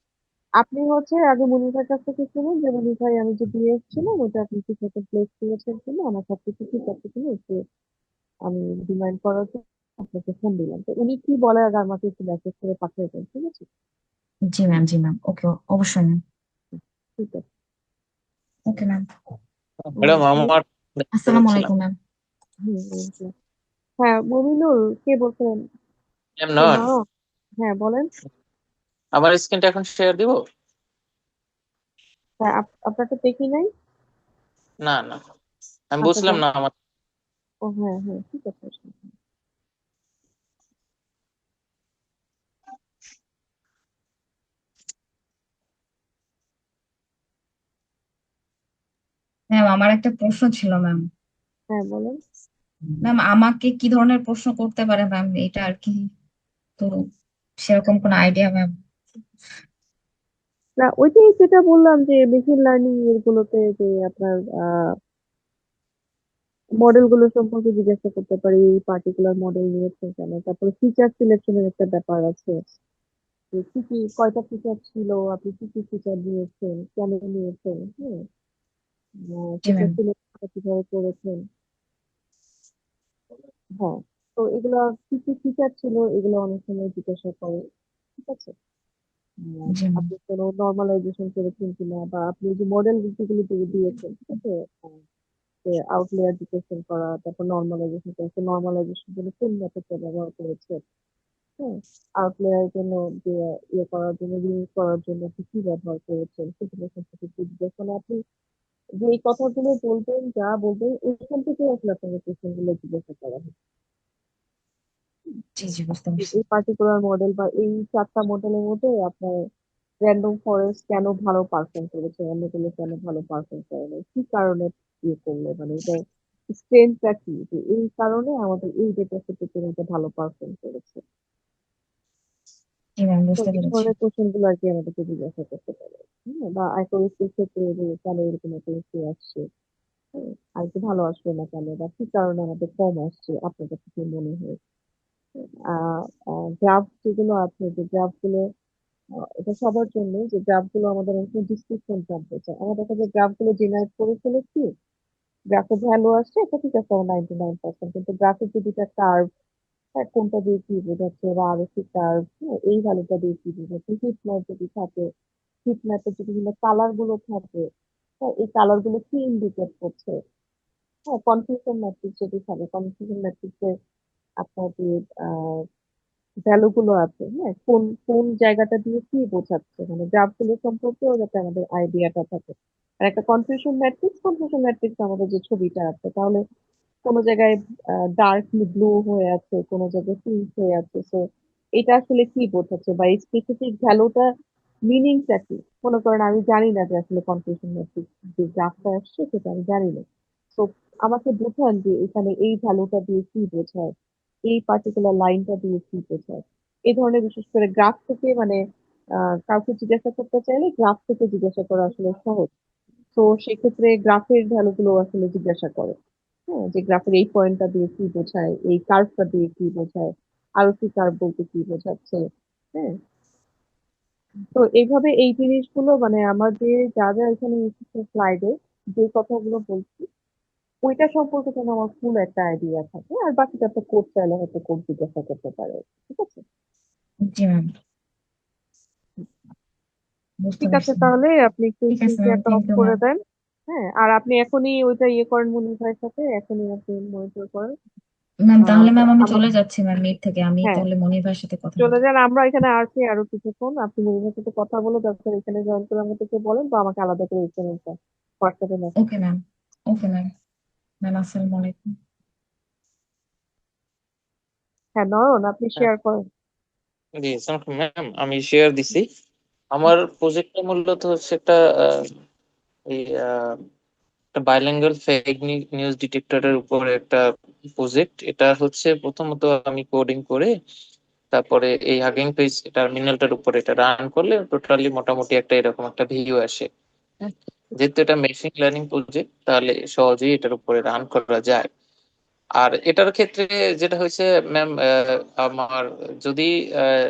আপনি হচ্ছে আগে মনির ভাইয়ের কাছ থেকে শুনুন, যে মনির ভাই আমি যে দিয়ে এসেছিলাম ওটা আপনি ঠিক মতো প্লেস করেছেন কিনা, আমার সবকিছু ঠিক আছে কিনা একটু আমি রিমাইন্ড করার জন্য আপনাকে ফোন দিলাম। তো উনি কি বলে আগে আমাকে একটু মেসেজ করে পাঠিয়ে দেন, ঠিক আছে? জি ম্যাম, জি ম্যাম, ওকে, অবশ্যই ম্যাম। ঠিক আছে। Okay ma'am. ম্যাডাম আমার দেখতে আসসালামু পাচ্ছিলাম। আলাইকুম ম্যাম। হুম, হুম। হ্যাঁ, মমিনুল, কে বলছেন? ম্যাম ও নন, নয়ন। হ্যাঁ, বলেন। আমার স্ক্রিনটা এখন শেয়ার দিব? হ্যাঁ, আপনার তো দেখি নাই। না না, আমি আচ্ছা, বুঝলাম যান। না আমার। ও হ্যাঁ হ্যাঁ, ঠিক আছে। ম্যাম আমার একটা প্রশ্ন ছিল ম্যাম। হ্যাঁ, বলেন। ম্যাম আমাকে কি ধরনের প্রশ্ন করতে পারে ম্যাম, এটা আর কি, তো সেরকম কোনো আইডিয়া ম্যাম? না, ওইটাই যেটা বললাম, যে মেশিন লার্নিং এরগুলোতে যে আপনার মডেল গুলো সম্পর্কে জিজ্ঞাসা করতে পারি, এই পার্টিকুলার মডেল নিয়েছেন কেন, তারপরে ফিচার সিলেকশনের একটা ব্যাপার আছে, যে কি কি কয়টা ফিচার ছিল, আপনি কি কি ফিচার নিয়েছেন, কেন নিয়েছেন। হ্যাঁ, জি ফিচার ম্যাম। সিলেকশন কিভাবে করেছেন। হ্যাঁ, তো এগুলো কি কি ফিচার ছিল এগুলো অনেক সময় জিজ্ঞাসা করে, ঠিক আছে? জি ম্যাম। আপনি কোনো নর্মালাইজেশন করেছেন কিনা, বা আপনি যে মডেল যেগুলো দিয়েছেন, ঠিক আছে, যে আউটলেয়ার ডিটেকশন করা, তারপর নর্মালাইজেশন করেছে, নর্মালাইজেশন জন্য কোন মেথডটা ব্যবহার করেছে। হ্যাঁ, আউটলেয়ার জন্য যে ইয়ে করার জন্য, রিমুভ করার জন্য আপনি কি ব্যবহার করেছেন, সেগুলো সম্পর্কে জিজ্ঞাসা। আপনি যে এই কথাগুলো বলবেন, যা বলবেন, ওইখান থেকে আসলে আপনাকে কোশ্চেন গুলো জিজ্ঞাসা করা হয়। জি জি বুঝতে পারছি। এই পার্টিকুলার মডেল বা এই 4টা মডেলের মধ্যে আপনার র্যান্ডম ফরেস্ট কেন ভালো পারফর্ম করেছে, অন্যগুলো কেন ভালো পারফর্ম করে নাই, কি কারণে ইয়ে করলে, মানে এটা স্ট্রেংথটা কি, যে এই কারণে আমাদের এই ডেটা সেটের জন্য এটা ভালো পারফর্ম করেছে। জি ম্যাম তো বুঝতে এই পেরেছি। ধরনের কোশ্চেন গুলো আর কি আমাদেরকে জিজ্ঞাসা করতে পারে। হ্যাঁ, বা অ্যাকুরেসির ক্ষেত্রে যে কেন এরকম অ্যাকুরেসি আসছে, হ্যাঁ, আর কি ভালো আসবে না কেন, বা কি কারণে আমাদের কম আসছে আপনার কাছে কি মনে হয়। গ্রাফ যেগুলো আছে, যে গ্রাফ গুলো এটা সবার জন্য, যে গ্রাফ গুলো আমাদের অনেক ডিসক্রিপশন জানতে চায়। আমরা দেখা যায় গ্রাফ গুলো জেনারেট করে ফেলেছি, গ্রাফে ভ্যালু আসছে, এটা ঠিক আছে, 99%, কিন্তু গ্রাফের যে দুটা কার্ভ, কোনটা দিয়ে কি বোঝাচ্ছে, বা আরো কি কার্ভ, এই ভ্যালুটা দিয়ে কি বোঝাচ্ছে, হিট ম্যাপ যদি থাকে, হিট ম্যাপের যদি বিভিন্ন কালার গুলো থাকে, এই কালার গুলো কি ইন্ডিকেট করছে। হ্যাঁ, কনফিউশন ম্যাট্রিক্স যদি থাকে, কনফিউশন ম্যাট্রিক্সে আপনার যে ভ্যালু গুলো আছে, হ্যাঁ, কোন কোন জায়গাটা দিয়ে কি বোঝাচ্ছে, মানে গ্রাফ গুলো সম্পর্কেও যাতে আমাদের আইডিয়াটা থাকে। আর একটা কনফিউশন ম্যাট্রিক্স আমাদের যে ছবিটা আছে, তাহলে কোনো জায়গায় ডার্কলি ব্লু হয়ে আছে, কোনো জায়গায় পিঙ্ক হয়ে আছে, তো এটা আসলে কি বোঝাচ্ছে বা এই স্পেসিফিক ভ্যালুটা মিনিংটা কি। মনে করেন আমি জানি না যে আসলে কনফিউশন ম্যাট্রিক্স যে গ্রাফটা আসছে সেটা আমি জানি না। তো আমাকে বোঝান যে এখানে এই ভ্যালুটা দিয়ে কি বোঝায়, এই পার্টিকুলার লাইনটা দিয়ে কি বোঝায়। এই ধরনের বিশেষ করে গ্রাফ থেকে মানে কাউকে জিজ্ঞাসা করতে চাইলে গ্রাফ থেকে জিজ্ঞাসা করা আসলে সহজ। তো সেক্ষেত্রে গ্রাফের ভ্যালু গুলো আসলে জিজ্ঞাসা করে, হ্যাঁ, যে গ্রাফের এই পয়েন্টটা দিয়ে কি বোঝায়, এই কার্ভটা দিয়ে কি বোঝায়, আরসি কার্ভ বলতে কি বোঝাচ্ছে। হ্যাঁ, তো এইভাবে এই জিনিসগুলো মানে আমার যে যা যা এখানে স্লাইডে যে কথাগুলো বলছি ওইটা সম্পর্কে যেন আমার ফুল একটা আইডিয়া থাকে, আর বাকিটা তো কোড চাইলে হয়তো কোড জিজ্ঞাসা করতে পারে। ঠিক আছে। জি ম্যাম, বুঝতে ঠিক আছে, পারছি। তাহলে আপনি একটু ঠিক স্ক্রিন আছে ম্যাম, শেয়ারটা থ্যাংক অফ ইউ করে ম্যাম। দেন। হ্যাঁ, আর আপনি এখনই ওইটা ইয়ে করেন মনির ভাইয়ের সাথে, এখনই আপনি মনিটর করেন। ম্যাম তাহলে আহ, ম্যাম আমি আমার চলে যাচ্ছি ম্যাম মিট থেকে, আমি হ্যাঁ, তাহলে মনির ভাইয়ের সাথে কথা চলে বলবো। যান, আমরা এখানে আছি আরো কিছুক্ষণ। আপনি মনিরের সাথে কথা বলে তারপর এখানে জয়েন করে আমাদেরকে বলেন, বা আমাকে আলাদা করে এখানে হোয়াটসঅ্যাপে মেসেজ ওকে করুন। ম্যাম। Okay ma'am. ম্যাম আসসালামু আলাইকুম। হ্যাঁ, নয়ন, আপনি হ্যাঁ, শেয়ার করেন। জি ম্যাম, আমি শেয়ার দিছি। আমার প্রজেক্টটা মূলত হচ্ছে একটা আহ, এই একটা বাইলিঙ্গুয়াল ফেক নিউজ ডিটেক্টরের উপর একটা প্রজেক্ট। এটা হচ্ছে প্রথমত আমি কোডিং করে তারপরে এই হাগিং ফেস টার্মিনালটার উপর এটা রান করলে টোটালি মোটামুটি একটা এরকম একটা ভিউ আসে। হ্যাঁ, যেহেতু এটা মেশিন লার্নিং প্রজেক্ট তাহলে সহজেই এটার উপরে রান করা যায়। আর এটার ক্ষেত্রে যেটা হয়েছে ম্যাম, আমার যদি আহ,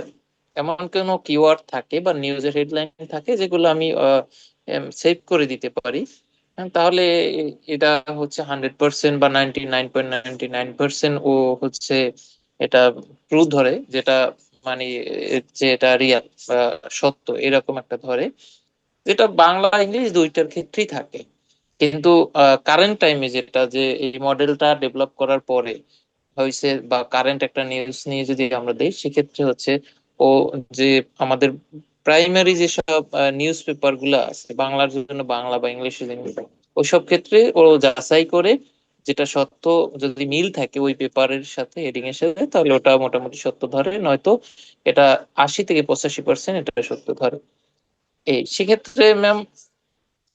এমন কোনো কিওয়ার্ড থাকে বা নিউজের হেডলাইন থাকে যেগুলো আমি সেভ করে দিতে পারি, তাহলে এটা হচ্ছে 100% বা 99.99% ও হচ্ছে এটা ট্রু ধরে, যেটা মানে যে এটা রিয়াল বা সত্য এরকম একটা ধরে, যেটা বাংলা ইংলিশ দুইটার ক্ষেত্রেই থাকে। কিন্তু কারেন্ট টাইমে যেটা যে এই মডেলটা ডেভেলপ করার পরে হয়েছে বা কারেন্ট একটা নিউজ নিয়ে যদি আমরা দেই সেক্ষেত্রে হচ্ছে ও যে আমাদের প্রাইমারি যেসব নিউজ পেপার গুলো আছে বাংলার জন্য বাংলা বা ইংলিশের জন্য ওইসব ক্ষেত্রে ও যাচাই করে যেটা সত্য যদি মিল থাকে ওই পেপারের সাথে হেডিং এর সাথে তাহলে ওটা মোটামুটি সত্য ধরে, নয়তো এটা 80 থেকে 85% এটা সত্য ধরে। এই সেক্ষেত্রে ম্যাম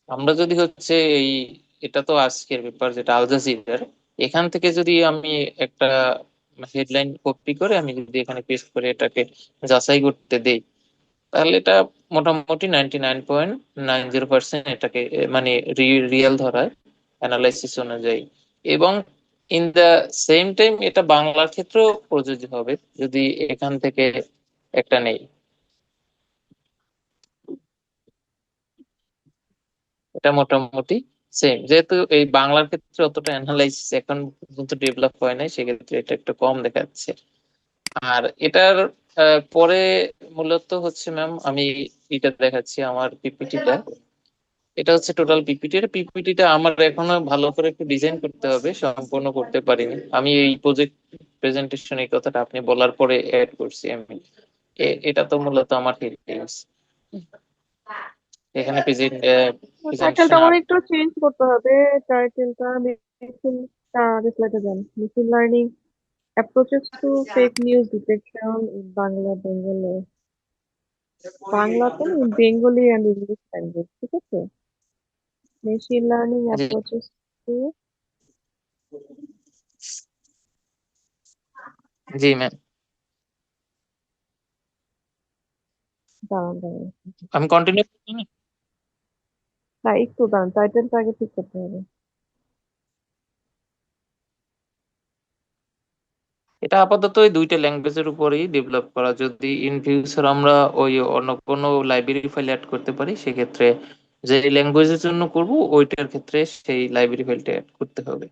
আমরা যদি হচ্ছে এই এটা তো আজকের ব্যাপার যেটা আল জাজিরার, এখান থেকে যদি আমি একটা হেডলাইন কপি করে আমি যদি এখানে পেস্ট করে এটাকে যাচাই করতে দেই তাহলে এটা মোটামুটি 99.90% এটাকে মানে রিয়েল ধরায় অ্যানালাইসিস অনুযায়ী। এবং ইন দা সেম টাইম এটা বাংলার ক্ষেত্রেও প্রযোজ্য হবে যদি এখান থেকে একটা নেই। এটা মোটামুটি সেম, যেহেতু এই বাংলার ক্ষেত্রে অতটা অ্যানালাইসিস এখন পর্যন্ত ডেভেলপ হয় নাই সেক্ষেত্রে এটা একটু কম দেখাচ্ছে। আর এটার পরে মূলত হচ্ছে ম্যাম আমি এটা দেখাচ্ছি আমার পিপিটিটা। এটা হচ্ছে টোটাল পিপিটি। এটা পিপিটিটা আমার এখনো ভালো করে একটু ডিজাইন করতে হবে, সম্পূর্ণ করতে পারিনি। আমি এই প্রজেক্ট প্রেজেন্টেশন এই কথাটা আপনি বলার পরে অ্যাড করছি আমি। এটা তো মূলত আমার হেডিংস এখানে টাইটেলটা প্রেজেন্টেশন আমার আর্ট। একটু চেঞ্জ করতে হবে। টাইটেলটা মেশিন, আগে স্লাইডে যান, machine learning approaches to fake news detection in Bangla Bengali, বাংলাতে বেঙ্গলি অ্যান্ড ইংলিশ ল্যাঙ্গুয়েজ। ঠিক আছে, মেশিন লার্নিং জি অ্যাপ্রোচেস টু, জি ম্যাম, দাঁড়ান দাঁড়ান, আমি কন্টিনিউ করছি না? না একটু দাঁড়ান, টাইটেলটা আগে ঠিক করতে হবে। এটা আপাতত ওই দুইটা ল্যাঙ্গুয়েজের উপরেই ডেভেলপ করা। যদি ইন ফিউচার আমরা ওই অন্য কোনো লাইব্রেরি ফাইল অ্যাড করতে পারি সেক্ষেত্রে যে ল্যাঙ্গুয়েজের জন্য করব ওইটার ক্ষেত্রে সেই লাইব্রেরি ফাইলটা অ্যাড করতে হবে।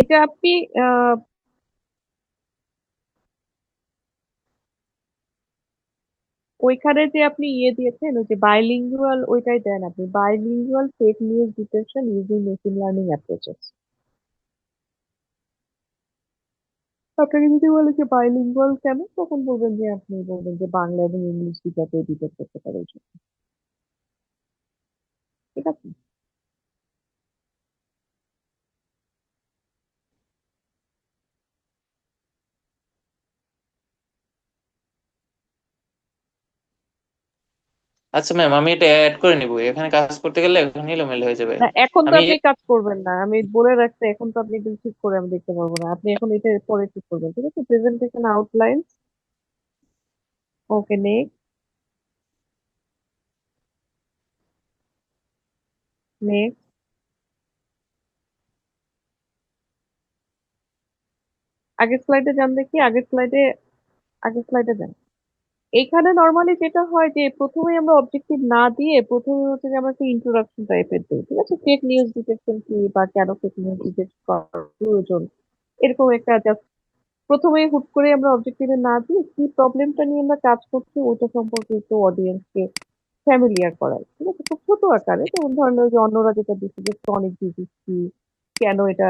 এটা আপনি আহ ওইখানে যে আপনি ইয়ে দিয়েছেন ওই যে বাইলিঙ্গুয়াল ওইটাই দেন আপনি bilingual fake news detection using machine learning approaches. আপনাকে যদি বলে যে বাইলিঙ্গুয়াল কেন তখন বলবেন যে আপনি বলবেন যে বাংলা এবং ইংলিশ দুটাতে ডিটেক্ট করতে পারে এই জন্য। ঠিক আছে। আচ্ছা ম্যাম, আমি এটা অ্যাড করে নিবো, এখানে কাজ করতে গেলে এখন এলোমেলো হয়ে যাবে। না এখন তো আমি আপনি কাজ করবেন না, আমি বলে রাখতে এখন তো আপনি একদম ঠিক করে আমি দেখতে পারবো না, আপনি এখন এটা পরে ঠিক করবেন। ঠিক আছে, প্রেজেন্টেশন আউটলাইন। ওকে, নেক্সট। নেক্সট। আগের স্লাইডে যান দেখি, আগের স্লাইডে যান। এখানে নর্মালি যেটা হয় যে প্রথমে আমরা অবজেক্টিভ না দিয়ে প্রথমে হচ্ছে যে আমরা একটা ইন্ট্রোডাকশন টাইপের দিই। ঠিক আছে, ফেক নিউজ ডিটেকশন কি বা কেন ফেক নিউজ ডিটেক্ট করার প্রয়োজন, এরকম একটা জাস্ট প্রথমে হুট করে আমরা অবজেক্টিভে না দিয়ে কি প্রবলেমটা নিয়ে আমরা কাজ করছি ওটা সম্পর্কে একটু অডিয়েন্সকে ফ্যামিলিয়ার করাই। ঠিক আছে, খুব ছোট আকারে, যেমন ধরেন ওই যে অন্যরা যেটা দিচ্ছে যে ক্রনিক ডিজিজ কি, কেন এটা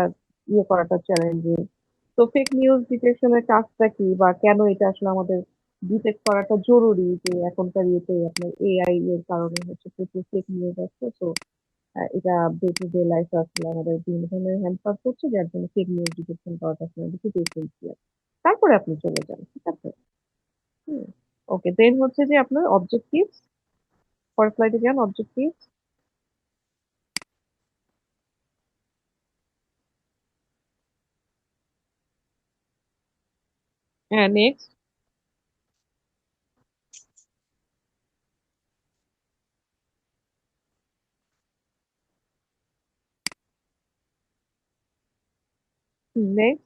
ইয়ে করাটা চ্যালেঞ্জিং, তো ফেক নিউজ ডিটেকশনের কাজটা কি বা কেন এটা আসলে আমাদের ডিটেক্ট করাটা জরুরি, যে এখনকার ইয়েতে আপনার এআই এর কারণে হচ্ছে প্রচুর ফেক নিউজ আসছে। তো এটা ডে টু ডে লাইফে আসলে আমাদের বিভিন্ন ধরনের হ্যাম্পার করছে, যার জন্য ফেক নিউজ ডিটেকশন করাটা আসলে আমাদের খুব এসেন্সিয়াল। তারপরে আপনি চলে যান। ঠিক আছে। হুম। ওকে, দেন হচ্ছে যে আপনার অবজেক্টিভ, পরের স্লাইডে যান, অবজেক্টিভ। হ্যাঁ, নেক্সট। নেক্সট।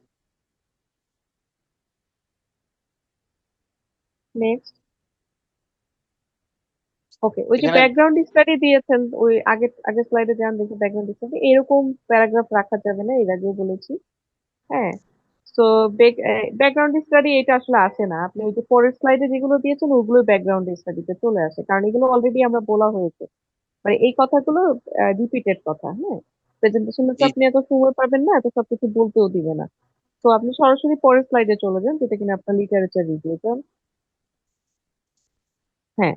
নেক্সট। ওকে, ওই যে এখানে ব্যাকগ্রাউন্ড স্টাডি দিয়েছেন ওই আগের স্লাইডে যান দেখি, ব্যাকগ্রাউন্ড স্টাডি এরকম প্যারাগ্রাফ রাখা যাবে না, এর আগেও বলেছি। হ্যাঁ। তো ব্যাকগ্রাউন্ড স্টাডি এটা আসলে আসে না, আপনি ওই যে পরের স্লাইডে যেগুলো দিয়েছেন ওগুলো ব্যাকগ্রাউন্ড স্টাডিতে চলে আসে, কারণ এগুলো অলরেডি আমরা বলা হয়েছে। মানে এই কথাগুলো রিপিটেড কথা। হ্যাঁ, প্রেজেন্টেশনে তো জি আপনি এত সময় পাবেন না, এত সবকিছু বলতেও দিবে না। তো আপনি সরাসরি পরের স্লাইডে চলে যান, যেটা কিনা আপনার লিটারেচার রিভিউ। হ্যাঁ,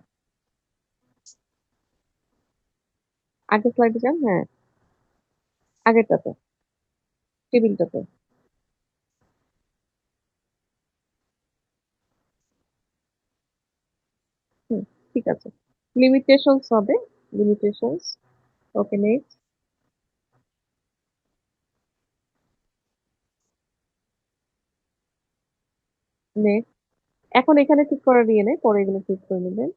আগের স্লাইডে যান। হ্যাঁ, আগেরটাতে, টেবিলটাতে। হুম, ঠিক আছে। লিমিটেশনস হবে, লিমিটেশনস। ওকে, নেক্সট। নেক্সট। এখন এখানে ঠিক করার ইয়ে নেই, পরে এগুলো ঠিক করে নেবেন।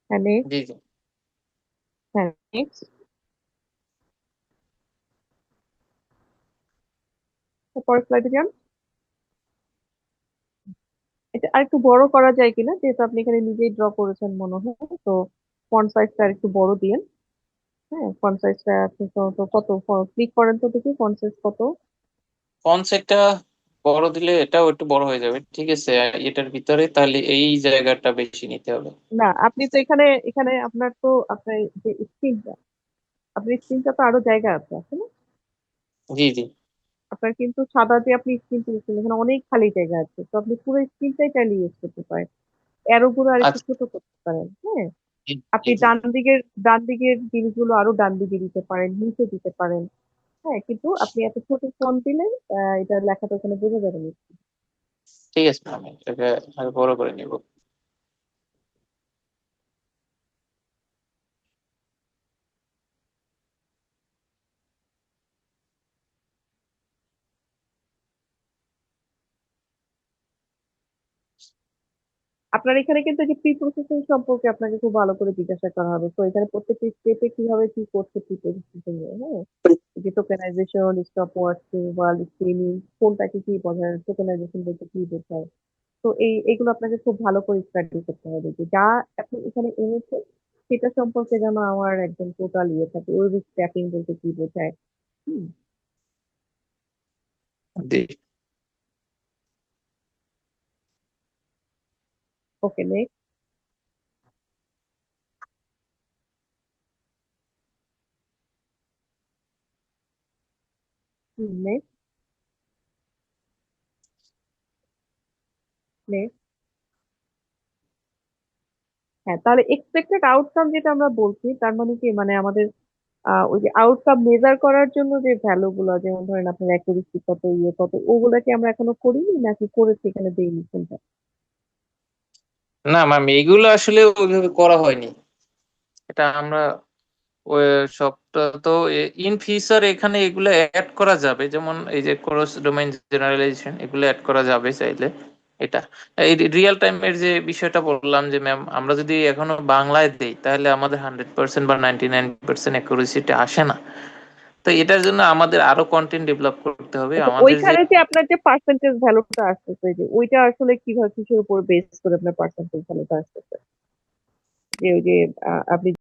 হ্যাঁ, নেক্সট। জি জি। হ্যাঁ, নেক্সট। পরের স্লাইডে যান। এটা আরেকটু বড় করা যায় কিনা, যেহেতু আপনি এখানে নিজেই ড্র করেছেন মনে হয়, তো ফন্ট সাইজটা আরেকটু বড় দিয়েন। হ্যাঁ, ফন্ট সাইজটা আপনি তো কত, ক্লিক করেন তো দেখি ফন্ট সাইজ কত। ফন্ট সাইজটা বড় দিলে এটাও একটু বড় হয়ে যাবে, ঠিক আছে। আর এটার ভিতরে তাহলে এই জায়গাটা বেশি নিতে হবে। না, আপনি তো এখানে এখানে আপনার তো আপনার যে স্ক্রিনটা, আপনার স্ক্রিনটা তো আরো জায়গা আছে আসলে। জি জি। আপনার কিন্তু সাদা যে আপনি স্ক্রিন তুলেছেন এখানে অনেক খালি জায়গা আছে, তো আপনি পুরো স্ক্রিনটাই চাইলে ইউজ করতে পারেন, অ্যারো গুলো আর একটু আচ্ছা। ছোট করতে পারেন। হ্যাঁ, জি জি আপনি জি। ডান দিকের জিনিসগুলো আরো ডান দিকে দিতে পারেন, নিচে দিতে পারেন। হ্যাঁ, কিন্তু আপনি এত ছোট ফন্ট দিলে এটা লেখাটা ওখানে বোঝা যাবে না। ঠিক আছে, আমি এটাকে আরো বড় করে নিব। আপনার এখানে কিন্তু যে প্রি প্রসেসিং সম্পর্কে আপনাকে খুব ভালো করে জিজ্ঞাসা করা হবে, তো এখানে প্রত্যেকটি স্টেপে কিভাবে কি করছে প্রি প্রসেসিং এ। হ্যাঁ, এই যে tokenization, stop watch removal, screening, কোনটাকে কি বোঝায়, টোকেনাইজেশন বলতে কি বোঝায়। তো এইগুলো আপনাকে খুব ভালো করে স্টাডি করতে হবে, যে যা আপনি এখানে এনেছেন সেটা সম্পর্কে যেন আমার একদম টোটাল ইয়ে থাকে, ওই স্ট্যাপিং বলতে কি বোঝায়। হুম। জি। ওকে, নেক্সট। নেক্সট। নেক্সট। হ্যাঁ, তাহলে এক্সপেক্টেড আউটকাম যেটা আমরা বলছি তার মানে কি, মানে আমাদের ওই যে আউটকাম মেজার করার জন্য যে ভ্যালু গুলো, যেমন ধরেন আপনার অ্যাকুরেসি কত, ইয়ে কত, ওগুলা কি আমরা এখনো করিনি নাকি করেছি, এখানে দেইনি কোনটা? না ম্যাম, এইগুলো আসলে ওইভাবে করা হয়নি। এটা আমরা ওই সবটা তো ইন ফিউচার এখানে এগুলো অ্যাড করা যাবে, যেমন এই যে ক্রস ডোমেইন জেনারেলাইজেশন, এগুলো অ্যাড করা যাবে চাইলে। এটা এই রিয়েল টাইমের যে বিষয়টা বললাম যে ম্যাম, আমরা যদি এখনো বাংলায় দেই তাহলে আমাদের 100% বা 99% অ্যাকুরেসিটা আসে না। তো এটার জন্য আমাদের আরো কন্টেন্ট ডেভেলপ করতে হবে আচ্ছা, আমাদের যে। ওইখানে যে আপনার যে পার্সেন্টেজ ভ্যালুটা আসতেছে, যে ওইটা আসলে কিভাবে, কিসের উপর বেস করে আপনার পার্সেন্টেজ ভ্যালুটা আসতেছে? যে ওই যে আপনি